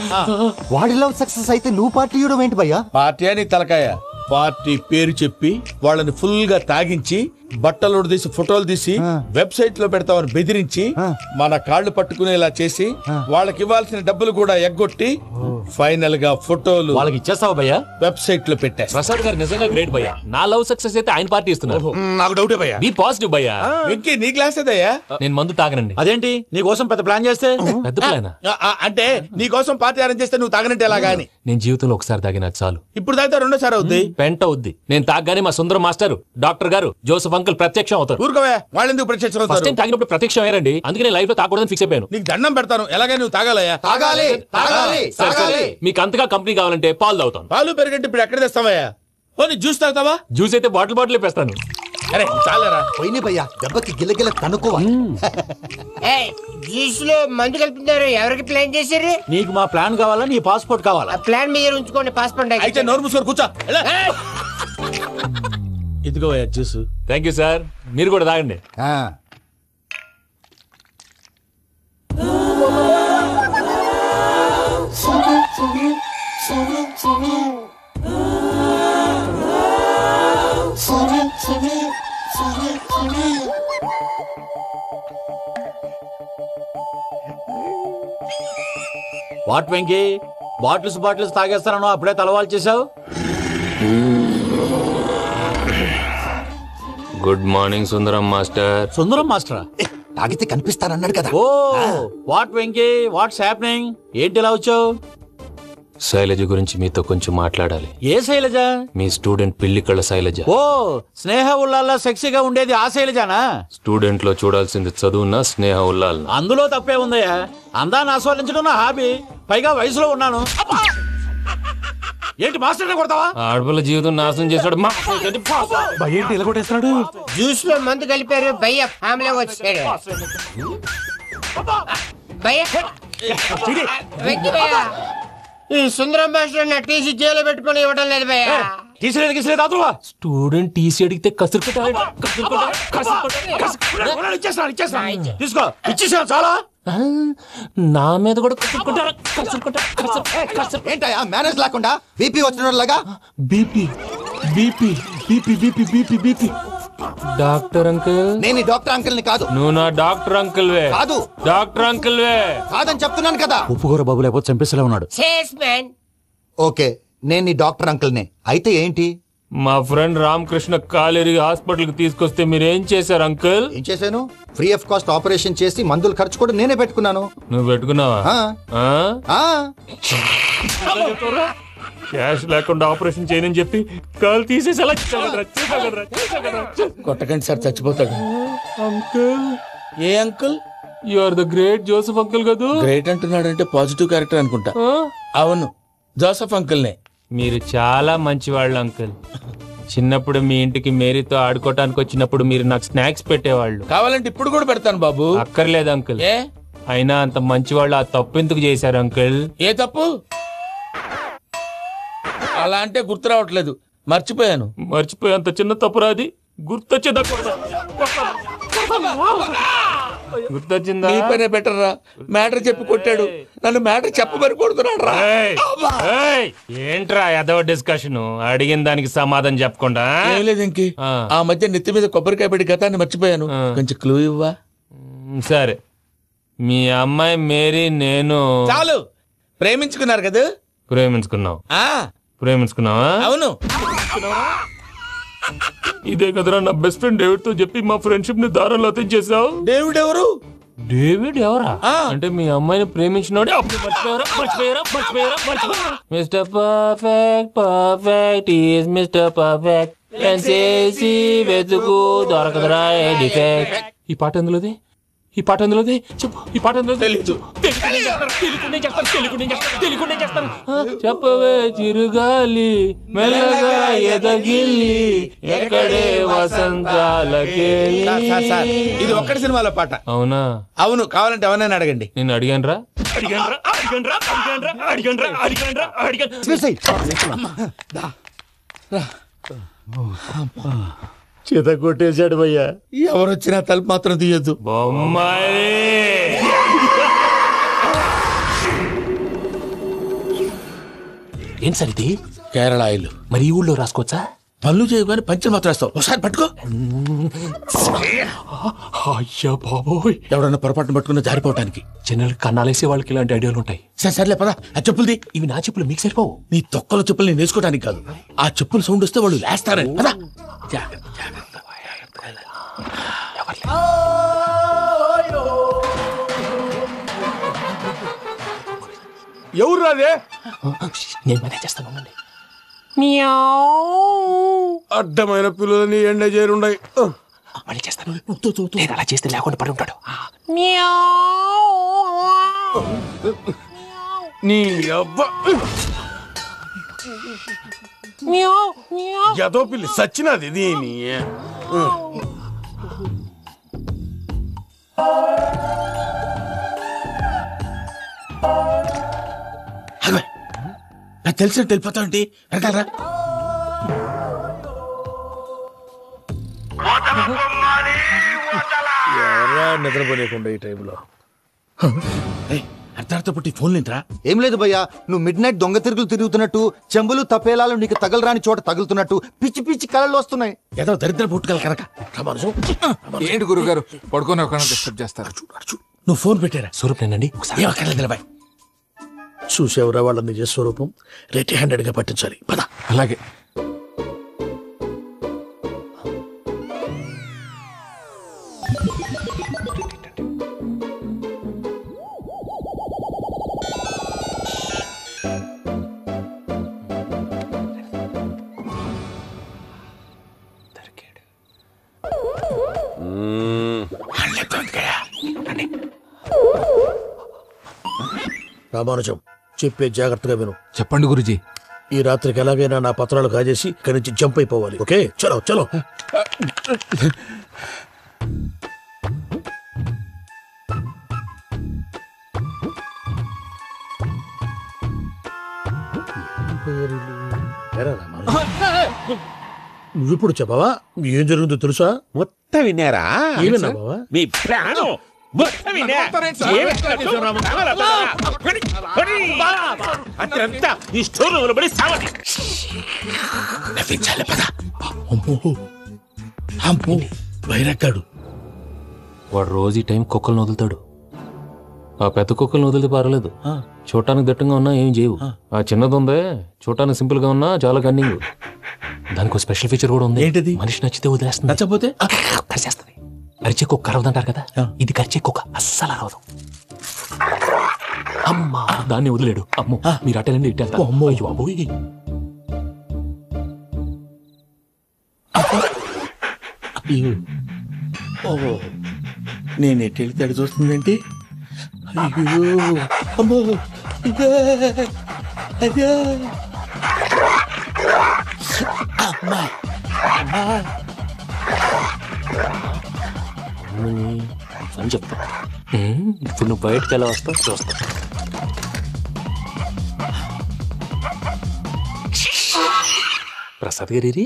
K: వాడి లవ్ సక్సెస్ అయితే నువ్వు పార్టీ ఇవ్వడం ఏంటి భయ్యా?
B: పార్టీ అని తలకాయ. పార్టీ పేరు చెప్పి వాళ్ళని ఫుల్ గా తాగించి, బట్టలు తీసి ఫోటోలు తీసి వెబ్సైట్ లో పెడతామని బెదిరించి, మన కాళ్ళు పట్టుకునేలా చేసి, వాళ్ళకి ఇవ్వాల్సిన డబ్బులు కూడా ఎగ్గొట్టి, ఫైనల్ గా ఫోటోలు
N: వాళ్ళకి ఇచ్చేస్తావా భయ్యా?
B: వెబ్సైట్ లో పెట్టా.
N: ప్రసాద్ గారు నిజంగా గ్రేట్ భయ్యా. నా లవ్ సక్సెస్ అయితే ఆయన పార్టీ ఇస్తున్నారు.
B: నాకు డౌటే భయ్యా.
N: బీ పాజిటివ్ భయ్యా.
B: వెంకీ నీ గ్లాస్ ఏదయ్యా?
N: నేను మందు తాగనండి.
I: అదేంటి నీ కోసం పెద్ద ప్లాన్ చేస్తే?
N: పెద్ద ప్లాన్
B: అంటే నీ కోసం పార్టీ అరేంజ్ చేస్తే నువ్వు తాగనంటే ఎలాగా అని.
N: నేను జీవితంలో ఒకసారి తాగినా చాలు.
B: ఇప్పుడు తాగితే రెండోసారి అవుద్ది.
N: పెంట అవుద్ది. నేను తాగగానే మా సుందరం మాస్టర్, డాక్టర్ గారు, జోసఫ్ అంకుల్ ప్రత్యక్షం అవుతారు.
B: ఊరుకోవే, వాళ్ళు ఎందుకు ప్రత్యక్షం
N: ఫస్ట్
B: అవుతారు?
N: టైం తాగినప్పుడు ప్రత్యక్షం అయ్యారండి. అందుకే నేను లైఫ్ లో తాగకూడదని ఫిక్స్ అయిపోయాను.
B: నీకు దండం పెడతాను, ఎలాగే నువ్వు తాగాలయ్యా. తాగాలి తాగాలి
N: సరే, మీకు అంతగా కంపెనీ కావాలంటే పాలు తాగుతాను.
B: పాలు పెరిగంటే ఇప్పుడు ఎక్కడ తెస్తావయ్యా? పోనీ జ్యూస్ తాగుతావా?
N: జ్యూస్ అయితే బాటిల్ వేస్తాను.
B: అరే చాలరా
K: పోయినే భయ్యా, దెబ్బకి గిల్లగిల్ల కనుక్కోవాలి.
U: జ్యూస్ లో మందు కలుపుతున్నారు. ఎవరికి ప్లాన్ చేశారు?
I: నీకు మా ప్లాన్ కావాలా, నీ పాస్పోర్ట్ కావాలా?
U: ప్లాన్ మీరు ఉంచుకోండి, పాస్పోర్ట్
B: అయితే నోరు మూసుకొని కూర్చో. ఇదిగో జ్యూస్.
N: Thank you sir. మీరు కూడా తాగండి.
I: వాట్ వెంకీ, బాటిల్స్ తాగేస్తానో అప్పుడే తలవాలు చేసావు.
N: Good morning Sundaram master.
I: Sundaram మాస్టరా?
K: తాగితే కనిపిస్తారన్నాడు కదా.
I: Oh what Venky, what's happening? ఏంటి ఇలా వచ్చావు?
N: శైలజ గురించి మీతో కొంచెం మాట్లాడాలి.
I: ఏ శైలజ?
N: మీ స్టూడెంట్ పిల్లి కళ్ళ శైలజ.
I: ఓ స్నేహ ఉల్లాల్లో సెక్సీగా ఉండేది ఆ శైలజానా?
N: స్టూడెంట్ లో చూడాల్సింది చదువున్నా స్నేహ ఉల్లాల్.
I: అందులో తప్పే ఉందయ్యా. అందాన్ని ఆస్వాదించడం నా హాబీ. పైగా వయసులో ఉన్నాను. ఏంటి మాస్టర్ కొడతావా?
N: ఆడపిల్ల జీవితం నాశనం చేశాడు.
I: ఏంటి ఇలా కొట్టేస్తున్నాడు?
U: జ్యూస్ లో మందు కలిపారు. భయ్య ఫ్యామిలీ వచ్చాడు. ఈ సుందరం మాస్టర్ నా టీసీ జైలు పెట్టుకుని ఇవ్వడం లేదు భయ్య.
N: స్టూడెంట్ టీసీ అడిగితే
I: తీసుకో, ఇచ్చేసాను చాలా.
N: నా మీద కూడా
K: ఏంటయ్యా మేనేజ్ లేకుండా బీపీ వచ్చినలాగా?
N: BP BP BP BP BP BP. Doctor uncle,
K: నేను డాక్టర్ అంకుల్ ని కాదు.
N: నువ్వు నా డాక్టర్ అంకుల్ వే.
K: కాదు,
N: డాక్టర్ అంకుల్ వే
K: కాదని చెప్తున్నాను కదా.
I: ఉప్పుకూర బాబు లేకపోతే చంపేసేలా ఉన్నాడు.
K: ఓకే, నేను నీ డాక్టర్ అంకుల్ నే. అయితే ఏంటి?
N: మా ఫ్రెండ్ రామకృష్ణ కాలేరి హాస్పిటల్ కి తీసుకొస్తే మీరేం చేశారు అంకుల్?
K: ఏం చేశాను? ఫ్రీ ఆఫ్ కాస్ట్ ఆపరేషన్ చేసి మందులు ఖర్చు కూడా నేనే పెట్టుకున్నాను.
N: నువ్వు పెట్టుకున్నావా? క్యాష్ లేకుండా ఆపరేషన్ చేయనని చెప్పి కాల్ తీసేసి అలా
B: కొట్టకండి సార్, చచ్చిపోతాడు.
N: అంకుల్,
B: ఏ uncle?
N: You are the great Joseph uncle కదా.
B: గ్రేట్ అంటున్నాడంటే పాజిటివ్ క్యారెక్టర్ అనుకుంటా. అవును, జోసెఫ్ అంకుల్ నే.
N: మీరు చాలా మంచివాళ్ళు అంకుల్. చిన్నప్పుడు మీ ఇంటికి మేరీతో ఆడుకోవటానికి వచ్చినప్పుడు మీరు నాకు స్నాక్స్ పెట్టేవాళ్ళు.
B: కావాలంటే ఇప్పుడు కూడా పెడతాను బాబు.
N: అక్కర్లేదు అంకుల్. అయినా అంత మంచివాళ్ళు ఆ తప్పు ఎందుకు చేశారు అంకుల్?
B: ఏ తప్పు? అలా అంటే గుర్తు రావట్లేదు, మర్చిపోయాను.
N: మర్చిపోయేంత చిన్న తప్పురాది గుర్తొచ్చేదా? గుర్తొచ్చిందా?
B: నీ పనే బెటర్ రా. మ్యాటర్ చెప్పి కొట్టాడు, నన్ను మ్యాటర్ చెప్పమని కొడుతున్నాడు రా.
N: ఏంట్రా ఏదో డిస్కషన్? అడిగిన దానికి సమాధానం చెప్పకుండా
B: ఏం లేదు ఇంకి. ఆ మధ్య నెత్తి మీద కొబ్బరికాయ పెట్టి గతాన్ని మర్చిపోయాను, కొంచెం క్లూ ఇవ్వా?
N: సరే, మీ అమ్మాయి మేరీ నేను
B: చాలు. ప్రేమించుకున్నారు కదా?
N: ప్రేమించుకున్నావా?
B: అవును.
N: ఇదే కదరా నా బెస్ట్ ఫ్రెండ్ డేవిడ్ తో చెప్పి మా ఫ్రెండ్షిప్ ని దారంలో అతించేసావు.
B: డేవిడ్ ఎవరు?
N: డేవిడ్ ఎవరా? అంటే మీ అమ్మాయిని ప్రేమించినోడే. Mister perfect perfect is mister perfect చేసి వెతుకు దొరకదురా డిఫెక్ట్. ఈ పాట ఎందులోది? చెప్పు. ఈ పాట ఎందులో?
B: తెలీదు.
N: చెప్పవే చిరుగాలి మెల్లగా ఎదగిల్లి ఎక్కడే వసంతాలకే.
B: ఇది ఒక్కటి సినిమాలో పాట.
N: అవునా?
B: అవును. కావాలంటే ఎవరైనా అడగండి.
N: నేను అడిగాను రా.
B: చేత కొట్టేశాడు భయ్యా. ఎవరొచ్చినా తలుపు మాత్రం తీయద్దు.
N: ఏం సార్ ఇది?
B: కేరళ ఆయిల్.
N: మరి ఈ ఊళ్ళో రాసుకోవచ్చా?
B: పనులు చేయగానే పంచర్ మాత్రం వేస్తావు. ఒకసారి పట్టుకో.
N: అయ్యా బాబోయ్,
B: ఎవడన్నా పొరపాటున పట్టుకున్న జారిపోవటానికి.
N: జనరల్ కన్నాలేసే వాళ్ళకి ఇలాంటి ఐడియాలు ఉంటాయి.
B: సర్లే పదా. ఆ చెప్పులది.
N: ఇవి నా చెప్పులు మీకు సరిపోవు.
B: నీ తొక్కల చెప్పులు నేను వేసుకోవడానికి కాదు, ఆ చెప్పులు సౌండ్ వస్తే వాళ్ళు లేస్తారని. పదా.
O: ఎవరు రాదే?
N: నేను మేనేజ్ చేస్తాను.
O: అడ్డమైన పిల్లలని ఎండ చేరుండయి.
N: మళ్ళీ చేస్తాను. నేను అలా చేస్తే లేకుండా పడి ఉంటాడు.
O: నీ అవ్వ ఎదో పిల్లి సచ్చినది దీని.
B: నాకు తెలిసినట్టు వెళ్ళిపోతావుంటి. వెనకాలరా. నిద్రపోలేకుండా ఈ టైంలో అర్ధార్థ పుట్టి ఫోన్ లేంట్రా.
K: ఏం లేదు భయ్యా, నువ్వు మిడ్ నైట్ దొంగ తిరుగులు తిరుగుతున్నట్టు, చెంబులు తపేలాలు నీకు తగలరాని చోట తగులుతున్నట్టు పిచ్చి పిచ్చి కళలు వస్తున్నాయి.
B: ఏదో దరిద్ర పుట్టుకల కనుక.
A: ఏంటి గురుగారు పడుకొని ఒక డిస్టర్బ్ చేస్తారు?
B: నువ్వు ఫోన్ పెట్టారా?
N: స్వరూప్ నేనండి.
B: నిలబాయ్. చూసేవరా వాళ్ళ నిజ స్వరూపం. రెట్టి హ్యాండెడ్ గా పట్టించాలి. పద.
A: అలాగే.
B: రామానుజం, చెప్పే జాగ్రత్తగా విను.
A: చెప్పండి గురుజీ.
B: ఈ రాత్రికి ఎలాగైనా నా పత్రాలు కాజేసి ఇక్కడి నుంచి జంప్ అయిపోవాలి. ఓకే, చలో చలో. నువ్విప్పుడు చెప్పవా ఏం జరుగుతుందో తెలుసా?
T: మొత్తం విన్నారా?
B: ఏమన్నా బావా?
T: మీ ప్రాణం అత్యంతా ఈ స్టోర్ రూమ్ లో పడి సావని.
B: నవ్వించాలి. పద. అమ్మో వైరక్కాడు.
N: వాడు రోజు ఈ టైం కుక్కలను వదులుతాడు. ఆ పెద్ద కుక్కలను వదిలితే పర్లేదు, చూడటానికి దట్టంగా ఉన్నా ఏం చేయవు. ఆ చిన్నది ఉందే, చూడటానికి సింపుల్ గా ఉన్నా చాలా కన్నింగ్. దానికి ఒక స్పెషల్ ఫీచర్ కూడా ఉంది.
B: ఏంటిది?
N: మనిషి నచ్చితే వదిలేస్తుంది,
B: నచ్చపోతే
N: కరిచేస్తుంది. అరిచే కుక్క అరవదంటారు కదా, ఇది కరిచే కుక్క అస్సలు అరవదు. అమ్మా దాన్ని వదిలేడు. అమ్మో మీరు అటెండి ఇటు వెళ్తారు. అయ్యో అబ్బోయ్.
B: ఓహో నేను ఎటు వెళ్తే అడు చూస్తుందేంటి? అయ్యో అమ్మో అయ్యో అమ్మా
N: అని చెప్తా. ఇప్పుడు నువ్వు బయటకు ఎలా వస్తావు చూస్తా. ప్రసాద్ గారి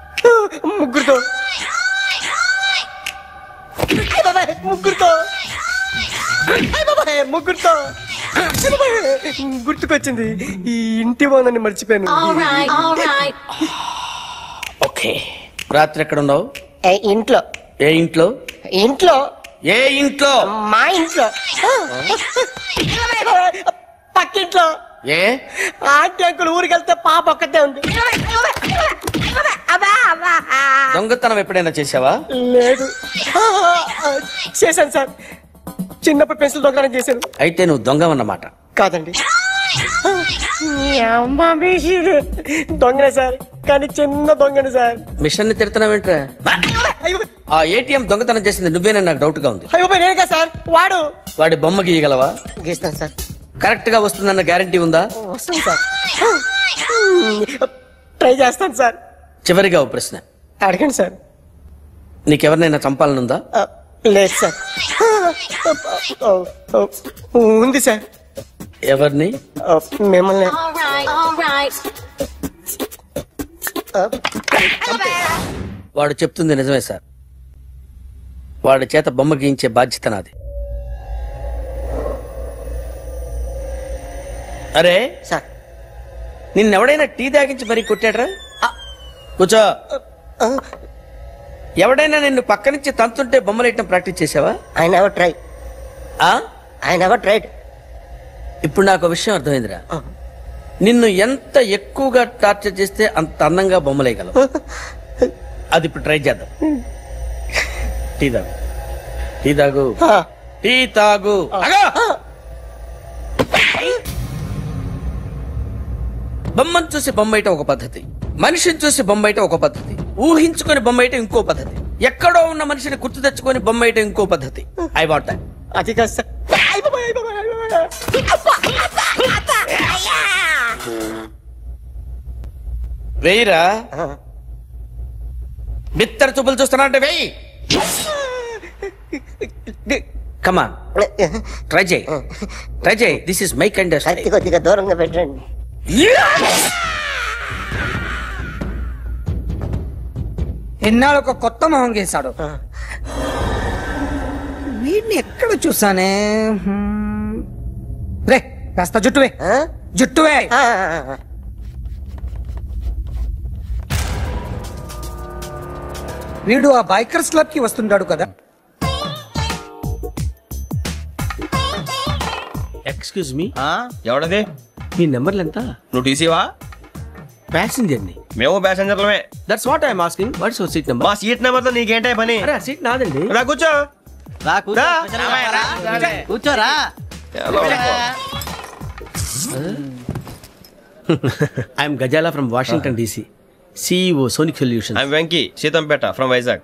C: ముగ్గురుతో ముగ్గురుతో గుర్తుకొచ్చింది. ఈ ఇంటి బాగుందని మర్చిపోయాను. ఓకే, రాత్రి ఎక్కడ ఉన్నావు?
U: ఇంట్లో.
C: ఏ ఇంట్లో?
U: ఇంట్లో.
C: ఏ ఇంట్లో?
U: మా ఇంట్లో. పక్కింట్లో.
C: ఏ
U: ఆంటీ అంకుల్ ఊరికి వెళ్తే పాప ఒక్కతే ఉంది.
C: దొంగతనం ఎప్పుడైనా చేసావా?
U: లేదు. చేశాను సార్, చిన్నప్పుడు పెన్సిల్ దొంగతనం చేశాను.
C: అయితే నువ్వు దొంగవన్నమాట.
U: కాదండి, దొంగనే సార్, కానీ చిన్న దొంగని సార్.
C: మిషన్ ని తిడుతున్నావేంట్రా? ఆ ఏటీఎం దొంగతనం చేసింది నువ్వేనని నాకు డౌట్ గా ఉంది.
U: అయ్యో నేనే సార్.
C: వాడి బొమ్మ గీయగలవా?
U: గీస్తాను సార్.
C: కరెక్ట్ గా వస్తుందన్న గ్యారంటీ ఉందా?
U: వస్తాను సార్, ట్రై చేస్తాను సార్.
C: చివరిగా ఓ ప్రశ్న
U: అడగండి సార్.
C: నీకెవరినైనా చంపాలనుందా?
U: లేదు సార్. ఉంది సార్.
C: ఎవరిని?
U: మిమ్మల్ని.
C: వాడు చెప్తుంది నిజమే సార్. వాడి చేత బొమ్మ గీయించే బాధ్యత నాది. అరే
U: సార్,
C: నిన్నెవడైనా టీ తాగించి మరీ కొట్టాడ్రా? కూర్చో. ఎవడైనా నిన్ను పక్క నుంచి తంతుంటే బొమ్మలేయటం ప్రాక్టీస్ చేసావా?
U: I never try. I never tried.
C: ఇప్పుడు నాకు విషయం అర్థమైందిరా. నిన్ను ఎంత ఎక్కువగా టార్చర్ చేస్తే అంత అందంగా బొమ్మలేయగలవు. అది ఇప్పుడు ట్రై చేద్దాం. టీ తాగు, టీ తాగు, టీ తాగు. బొమ్మను చూసి బొమ్మయటం ఒక పద్ధతి, మనిషిని చూసి బొమ్మయటం ఒక పద్ధతి, ఊహించుకొని బొమ్మయటం ఇంకో పద్ధతి, ఎక్కడో ఉన్న మనిషిని గుర్తు తెచ్చుకొని బొమ్మయటం ఇంకో పద్ధతి. I want that.
U: అది కాదు సార్.
C: వెయ్యిరా. బిత్తర చూపులు చూస్తున్నా అంటే వెయ్యి. కమాన్, ట్రై చేయి, ట్రై చేయి. This is my kind.
U: కొద్దిగా దూరంగా పెట్టండి.
E: ఎన్నాళ్ళు ఒక కొత్త మొహం గీశాడు. వీడిని ఎక్కడ చూసానే? రే కాస్త జుట్టువే, జుట్టువే. వీడు ఆ బైకర్స్ క్లబ్ కి వస్తుంటాడు కదా.
C: Excuse me,
L: ఎవడది?
C: మీ నెంబర్లు ఎంత?
L: నువ్వు టీసీవా?
C: ప్యాసింజర్ ని.
L: మేము ప్యాసింజర్లమే.
C: That's what I'm asking. What's your seat number?
L: మా సీట్ నెంబర్ తో నీకేంటే పని?
C: అరే సీట్ నాదండి.
L: రా కూర్చో.
C: కూర్చోరా. I'm Gazala from Washington DC, CEO Sonic Solution.
L: I'm Venky, Seethampeta from Vizag.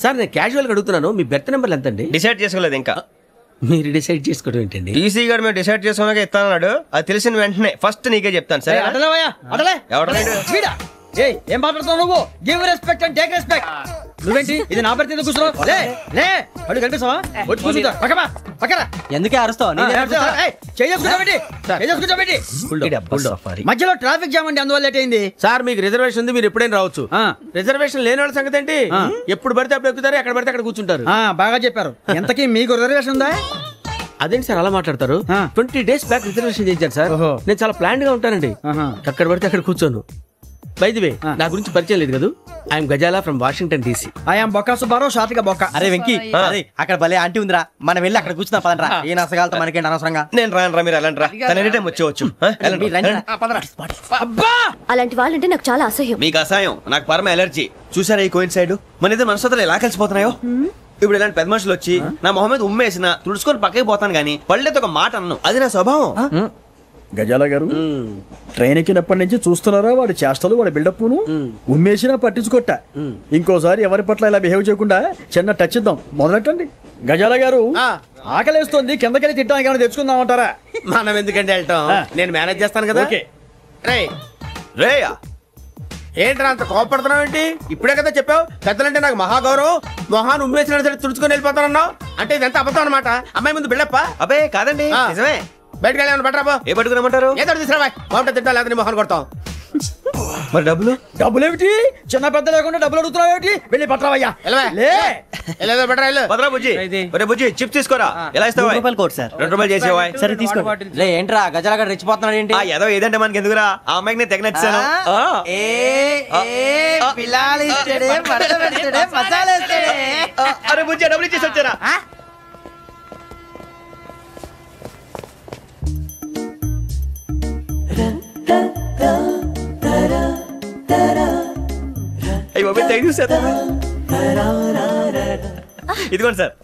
C: Sir నేను క్యాజువల్ గా అడుగుతున్నాను, మీ బెర్త్ నెంబర్ ఎంత అండి?
L: డిసైడ్ చేసుకోలేదు ఇంకా.
C: మీరు డిసైడ్ చేసుకోవడం ఏంటండి?
L: టీసీ గారు మేము డిసైడ్ చేసుకున్నాక ఇస్తానన్నాడు. అది తెలిసిన వెంటనే ఫస్ట్ నీకే చెప్తాను. సరే
E: ఏం మాట్లాడుతున్నావు నువ్వు? Give respect and take respect. నువ్వేంటి ఇది నా పరిస్థితి కూర్చున్నావు? అడుగు కనిపిస్తావా? వచ్చి కూర్చుంటా. పక్కరా. ఎందుకే అరుస్తావు? మధ్యలో ట్రాఫిక్ జామ్ అండి, అందువల్ల లేట్ అయింది.
C: సార్ మీకు రిజర్వేషన్ ఉంది, మీరు ఎప్పుడైనా రావచ్చు. రిజర్వేషన్ లేని వాళ్ళ సంగతి ఏంటి? ఎప్పుడు పడితే అప్పుడు ఎక్కుతారు, ఎక్కడ పడితే అక్కడ కూర్చుంటారు.
E: బాగా చెప్పారు. ఎంతకీ మీకు రిజర్వేషన్ ఉందా?
C: అదేంటి సార్ అలా మాట్లాడతారు? 20 days బ్యాక్ రిజర్వేషన్ చేయించారు సార్. నేను చాలా ప్లాన్డ్ గా ఉంటానండి. అక్కడ పడితే అక్కడ కూర్చోను. బై ది వే, నా గురించి పరిచయం లేదు కదా. I'm Gazala from Washington DC.
E: I'm Bokka Subbarao, షార్ట్గా బొక్క.
U: అరే వెంకీ, అక్కడ భలే ఆంటీ ఉందిరా, మనం వెళ్ళి అక్కడ కూర్చున్నా పదనరా. ఏ నసగాలతో మనకేంటి అనవసరంగా.
L: నేను రాను, మీరు ఎలాంటి రా. తన ఎనీ టైం వచ్చేవచ్చు.
S: అలాంటి వాళ్ళంటే నాకు చాలా అసహ్యం.
L: మీకు అసహాయం, నాకు పరమ ఎలర్జీ. చూసారా ఈ కోయిన్ సైడ్? మన ఇద్దరు మనసుతో ఎలా కలిసిపోతున్నాయో. ఇప్పుడు ఇలాంటి పెద్ద మనుషులు వచ్చి నా మొహం మీద ఉమ్మేసిన తుడుచుకొని పక్కకి పోతాను కానీ పళ్ళేతో ఒక మాట అన్ను. అది నా స్వభావం.
M: గజాల గారు, ట్రైన్ ఎక్కినప్పటి నుంచి చూస్తున్నారా వాడి చేష్టలు, వాడి బిల్డప్ ను. ఉమ్మేసినా పట్టించుకోట. ఇంకోసారి ఎవరి పట్ల ఇలా బిహేవ్ చేయకుండా చిన్న టచ్ ఇద్దాం. మొదలెట్టండి. గజాల గారు, ఆకలేస్తుంది, కిందకెళ్ళి తిట్టడానికి ఏమైనా తెచ్చుకుందామంటారా?
C: మనం ఎందుకంటే వెళ్తాం, నేను మేనేజ్ చేస్తాను కదా.
L: రేయా
C: ఏంట్రా అంత కోపడుతున్నావు ఏంటి? ఇప్పుడే కదా చెప్పావు పెద్దలంటే నాకు మహాగౌరవం, మొహాన్ని ఉమ్మేసిన సరే తుడుచుకొని వెళ్ళిపోతానన్నావు. అంటే ఇదంతా అబద్ధం అనమాట. అమ్మాయి ముందు బిల్డప్ప?
L: అబ్బే కాదండి, నిజమే.
C: బయటకు వెళ్ళాను. బట్రాబో
L: ఏ పట్టుకురమ్మంటారు?
C: ఏదో తీసుకురా బాగుంటుంది. తింటా లేదా మొహాన్ని కొడతాం.
L: మరి డబ్బులు
M: డబ్బులు ఏమిటి? చిన్న పెద్ద లేకుండా డబ్బులు అడుగుతున్నావు ఏమిటి? వెళ్ళి పట్టరావయ్యా.
L: భద్రా బుజ్జి, ఒరే బుజ్జి చిప్స్ తీసుకోరా. ఎలా ఇస్తావా?
E: Court sir.
L: 2 రూపాయలు చేసేవా?
E: సరే తీసుకోండి. ఏంట్రా గజాలగా రెచ్చిపోతున్నాడు ఏంటి?
L: ఏదో ఏదంటే మనకి ఎందుకురా, ఆ అమ్మాయికి నేను తెగ నచ్చాను. అరే బుజ్జి డబ్బులు ఇచ్చేసి వచ్చారా? ఇదిగోండి సార్.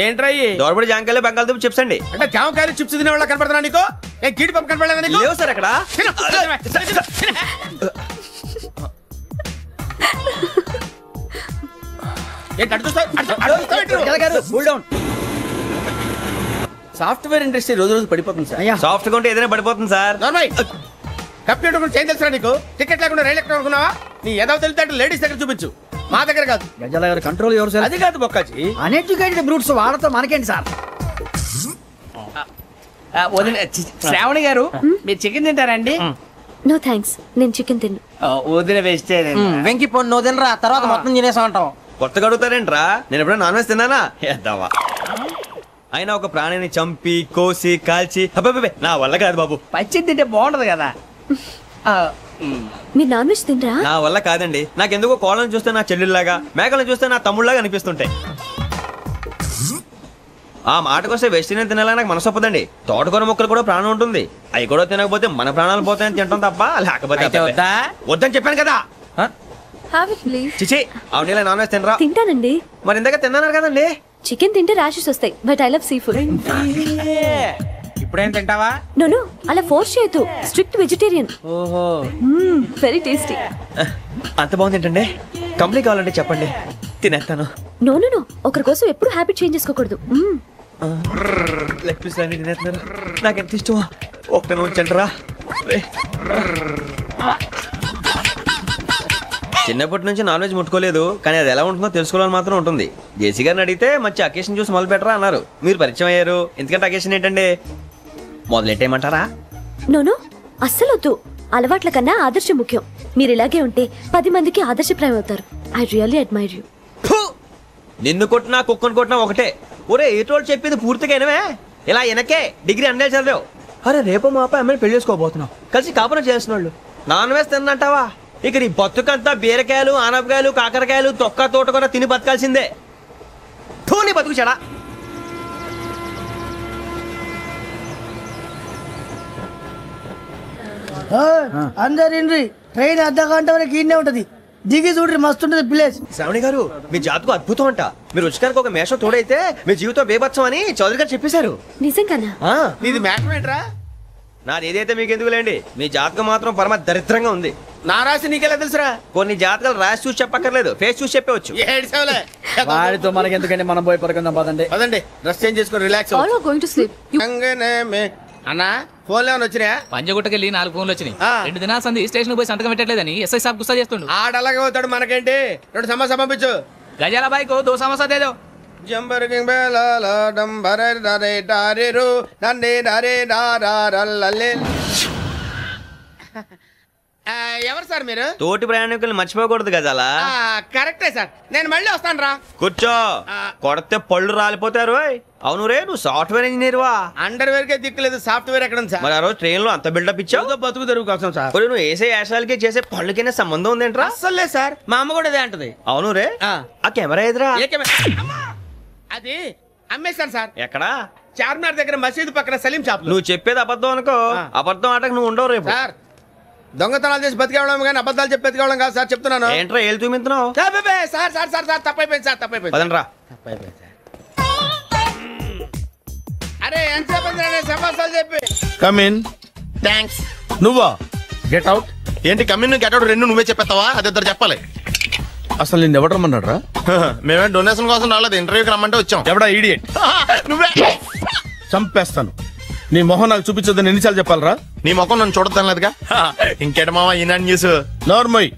B: ఏంట్రా
L: దోరబడి జాంకాయలు బంగాళదుంప చిప్స్ అండి.
B: అంటే జామకాయలు చిప్స్ తినే వాళ్ళ కనపడుతున్నా నీకు? ఏ గీడి పంపు కనపడలేదా నీకు?
L: లేవు సార్ అక్కడ.
C: సాఫ్ట్వేర్ ఇండస్ట్రీ రోజు రోజు పడిపోతుంది సార్.
L: సాఫ్ట్ గా ఉంటే ఏదైనా పడిపోతుంది సార్.
B: కంప్యూటర్ గురించి ఏం తెలుసా నీకు? టికెట్ లేకుండా రైలు ఎక్కడ అనుకున్నావా? నీ ఏదో తెలితే లేడీస్ దగ్గర చూపించు, మా దగ్గర కాదు.
M: గజాల గారు కంట్రోల్ ఎవరు సార్?
B: అది కాదు బొక్కాజీ.
M: అన్ఎడ్యుకేటెడ్ బ్రూట్స్ వాడతాం మనకేంటి సార్?
E: శ్రావణి గారు మీరు చికెన్ తింటారండి?
S: నో థ్యాంక్స్, నేను చికెన్ తిన్ను.
E: వదిన వెజిటేరియన్. వెంకి పొన్ను నువ్వు తినరా, తర్వాత మొత్తం తినేసా ఉంటాం.
L: కొత్తగా అడుగుతారేంట్రా? నేను ఎప్పుడైనా నాన్ వెజ్ తిన్నానా? ఎద్దావా. అయినా ఒక ప్రాణిని చంపి కోసి కాల్చి అబ్బబ్బే నా వల్ల కాదు బాబు.
E: పచ్చి తింటే బాగుంటది కదా.
S: మీరు నాన్ వెజ్ తినరా?
L: నా వల్ల కాదండి. నాకెందుకో కోళ్ళని చూస్తే నా చెల్లెళ్ళలాగా, మేకలను చూస్తే నా తమ్ముళ్ళలాగా అనిపిస్తుంటాయి. ఆ మాటకొస్తే వెజిటేరియన్ తినాలని నాకు మనసు ఒప్పదండి. తోటకూర మొక్కలు కూడా ప్రాణం ఉంటుంది. అవి కూడా తినకపోతే మన ప్రాణాలు పోతాయని తింటాం తప్ప లేకపోతే వద్దని చెప్పాను కదా.
S: Have it please.
L: చిచి అవునీ నాన్ వెజ్ తినరా?
S: తింటానండి.
L: మరి ఇందాక తిన్నాను కదండి.
S: చికెన్ తింటే ర్యాషెస్ వస్తాయి, but I love sea food.
E: ఇప్పుడేం తింటావా?
S: నో అలా ఫోర్స్ చేయొద్దు. Strict vegetarian.
E: ఓహో,
S: వెరీ టేస్టీ.
L: అంత బాగుంది ఏంటండి? కంప్లీట్ కావాలంటే చెప్పండి, తినేస్తాను.
S: నో ఒకరి కోసం ఎప్పుడు హ్యాబిట్ చేంజ్ చేసుకోకూడదు.
L: లెగ్ పీస్ అన్ని తినేస్తున్నారు. నాకెంత ఇష్టమా. ఒకటే ఉంచండి రా. చిన్నప్పటి నుంచి నాన్ వెజ్ ముట్టుకోలేదు, కానీ అది ఎలా ఉంటుందో తెలుసుకోవాలని మాత్రం ఉంటుంది. జేసీ గారిని అడిగితే మంచి అకేషన్ చూసి మొదలు పెట్టరా అన్నారు. మీరు పరిచయం అయ్యారు. ఎందుకంటే అకేషన్ ఏంటండి? మొదలెట్టేయమంటారా?
S: నో అస్సలు వద్దు. అలవాట్ల కన్నా ఆదర్శం ముఖ్యం. మీరు ఇలాగే ఉంటే 10 మందికి ఆదర్శప్రాయం అవుతారు. I really admire you.
L: నిన్ను కొట్టినా కుక్కను కొట్టినా ఒకటే. ఒరే ఏటోళ్ళు చెప్పింది పూర్తిగా వినవే. ఇలా వెనకే డిగ్రీ అన్నే చదివావు. అరే రేపు మా అబ్బాయి అమ్మాయిని పెళ్లి చేసుకోబోతున్నావు. కలిసి కాపురం చేసిన వాళ్ళు నాన్ వెజ్ తిన్నంటావా? ఇక నీ బతుకంతా బీరకాయలు, ఆనపకాయలు, కాకరకాయలు, తొక్క తోట కూడా తిని బతకాల్సిందే. నీ బతుకు చెడా.
E: అందరు ఇండ్రి, ట్రైన్ అర్ధగంట వరకు ఇన్నే ఉంటది. దిగి చూడ్రి, మస్తుంటది ప్లేస్.
L: శ్రావణి గారు మీ జాతకు అద్భుతం అంట. మీరు రుచికారికి ఒక మేషం తోడైతే మీ జీవితం బేబత్సం అని చౌదరి గారు చెప్పేశారు.
S: నిజంగానా?
B: నీది మేషం ఏంట్రా?
L: నాది ఏదైతే మీకు ఎందుకులేండి. మీ జాతకం మాత్రం పరమ దరిద్రంగా ఉంది.
B: నా రాసి నీకెలా తెలుసురా?
L: కొన్ని జాతకాలు రాసి చూసి చెప్పక్కర్లేదు, ఫేస్ చూసి చెప్పవచ్చు.
M: వాడితో మనకి ఎందుకంటే మనం పోయి పడుకుందాం. పదండి
B: పదండి, డ్రెస్ చేంజ్ చేసుకొని relax.
S: All are going to sleep.
B: అన్నా ఫోన్లో వచ్చినా?
J: పంజగుట్టకెళ్ళి 4 ఫోన్లు వచ్చినాయి. 2 దినాల సంది స్టేషన్ పోయి సంతకం పెట్టలేదని ఎస్ఐ సాబ్ గుస్తా చేస్తుండు.
B: ఆడలాగే పోతాడు, మనకేంటి? 2 సమస్య పంపించు.
J: గజాల బైక్ 2 సమస్య దేదో.
B: ఎవరు సార్ మీరు?
L: తోటి ప్రయాణికులు మర్చిపోకూడదు గజాలా.
B: కరెక్టే సార్, నేను మళ్ళీ వస్తాను రా.
L: కూర్చో, కొడితే పళ్ళు రాలిపోతారు. అవును రే, నువ్వు సాఫ్ట్వేర్ ఇంజనీర్ వా?
B: అండర్వేర్ కే దిక్కులేదు, సాఫ్ట్వేర్ ఎక్కడ ఉంది సార్?
L: మరి ఆ రోజు ట్రైన్ లో అంత బిల్డప్ ఇచ్చావు.
B: బతుకు తెరువు కోసం సార్.
L: నువ్వు వేసే యాశాలకి చేసే పళ్ళకైనా సంబంధం ఉందేంట్రా?
B: అస్సలు లేదు సార్, మా అమ్మ కూడా అదే అంటది.
L: అవును రే, ఆ కెమెరా ఎదురా?
B: అది అమ్మేశాను సార్.
L: ఎక్కడా?
B: చార్మినార్ దగ్గర మసీదు పక్కన సలీం షాప్.
L: నువ్వు చెప్పేది అబద్ధం అనుకో. అబద్ధం ఆటకు నువ్వు ఉండవు రేపు.
B: సార్ దొంగతనాలు చేసి బతికేవడం కానీ అబద్ధాలు చెప్పి బతికేవడం కాదు సార్, చెప్తున్నాను.
L: ఏంట్రా ఏళ్ళు చూపించున్నావు?
B: సార్ సార్ సార్ సార్ తప్పైపోయింది సార్, తప్పైపోయింది.
L: పదండ్రా.
B: తప్పైపోయింది సార్. అరే ఎంతసేపు సమాసాలు చెప్పి.
T: కమిన్.
B: థ్యాంక్స్.
T: నువ్వా?
B: Get out.
T: ఏంటి కమిన్ గెట్ అవుట్ రెండు నువ్వే చెప్పేస్తావా? అది ఇద్దరు చెప్పాలి.
B: అసలు నేను ఎవరు రమ్మన్నాడు రా?
T: మేమే డొనేషన్ కోసం రాలేదు, ఇంటర్వ్యూకి రమ్మంటే వచ్చాం.
B: ఎవడా ఈడియట్?
T: నువ్వే.
B: చంపేస్తాను. నీ మొహం నాకు చూపించొద్దని ఎన్నిసార్లు చెప్పాలరా?
T: నీ మొఖం నన్ను చూడతానులేదుగా. ఇంకేట మావా ఈనాడు న్యూస్.
B: నోర్మోయ్,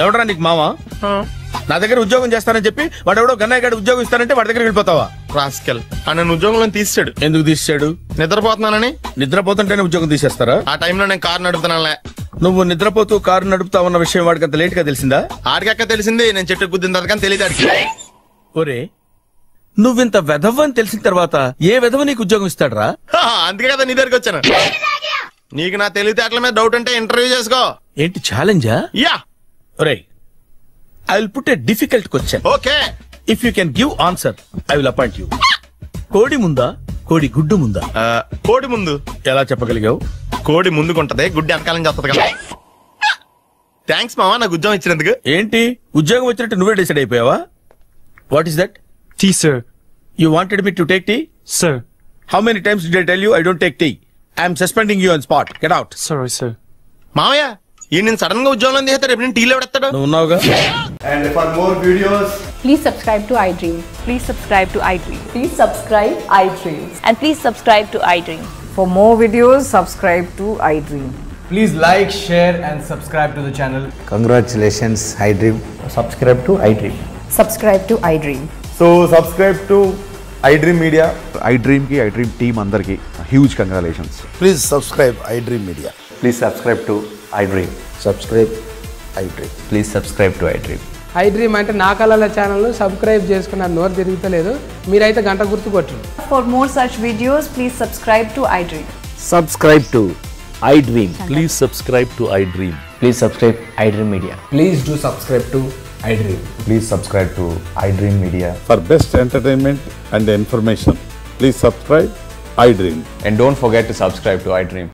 B: ఎవడరా నీకు మావా? నా దగ్గర ఉద్యోగం చేస్తానని చెప్పి వాడు ఎవడో గన్నయ్య గారి ఉద్యోగం ఇస్తానంటే వాడి దగ్గర వెళ్ళిపోతావా?
T: రాస్కెల్. నన్ను ఉద్యోగంలో తీసాడు.
B: ఎందుకు తీసాడు?
T: నిద్రపోతున్నానని.
B: నిద్రపోతుంటేనే ఉద్యోగం తీసేస్తారా?
T: ఆ టైంలో నేను కారు నడుపుతున్నానులే.
B: నువ్వు నిద్రపోతూ కారు నడుపుతా ఉన్న విషయం వాడికి అంత లేట్ గా తెలిసిందా?
L: ఆడికక్క తెలిసింది, నేను చెట్టు గుద్దిన తర్వాత కానీ తెలియదు ఆడికి.
B: ఒరే నువ్వింత వెధవ్ అని తెలిసిన తర్వాత ఏ వెధవ నీకు ఉద్యోగం ఇస్తాడరా?
L: అందుకే కదా నీ దగ్గరికి వచ్చాను. నీకు నా తెలివితేటల మీద డౌట్ అంటే ఇంటర్వ్యూ చేసుకో.
B: ఏంటి ఛాలెంజా?
L: యా.
B: ఒరే I will put a difficult question.
L: Okay.
B: If you can give answer I will appoint you. కోడి ముందా కోడి గుడ్డు ముందా?
L: కోడి ముందు.
B: ఎలా చెప్పగలిగావు?
L: కోడి ముందుకుంటది, గుడ్డి వెనకాలని చేస్తుంది కదా. థ్యాంక్స్ మావా నాకు ఉద్యోగం ఇచ్చినందుకు.
B: ఏంటి ఉద్యోగం వచ్చినట్టు నువ్వే డిసైడ్ అయిపోయావా? What is that?
G: Tea sir.
B: You wanted me to take tea?
G: Sir.
B: How many times did I tell you I don't take tea? I'm suspending you on spot. Get out.
G: Sorry sir.
L: మావయ్య ఈ నేను sudden గా ఉద్యోగంలో తీస్తాడు, ఎప్పుడు టీలో పెడతాడు.
B: నువ్వు ఉన్నావుగా.
P: And for more videos,
Q: please subscribe to iDream.
V: Please subscribe to iDream.
Q: Please subscribe iDream.
V: And please subscribe to iDream.
Q: For more videos, subscribe to iDream.
G: please like, share, and subscribe to the channel.
K: Congratulations, iDream.
G: Subscribe to iDream.
Q: Subscribe to iDream.
G: So subscribe to iDream Media.
K: iDream ki iDream team andarki huge congratulations.
B: Please subscribe iDream Media.
G: Please subscribe to iDream.
B: Subscribe iDream.
G: Please subscribe to iDream.
W: iDream అంటే నా కళల channel subscribe చేసుకున్న నోరు తిరుగుతలేదు, మీరైతే గంట గుర్తు కొట్టండి.
Q: For more such videos, please subscribe to iDream.
G: Subscribe to iDream. Please subscribe to iDream. Please subscribe iDream Media. Please do subscribe to iDream.
K: Please subscribe to iDream Media.
X: For best entertainment and information, please subscribe iDream.
G: And don't forget to subscribe to iDream.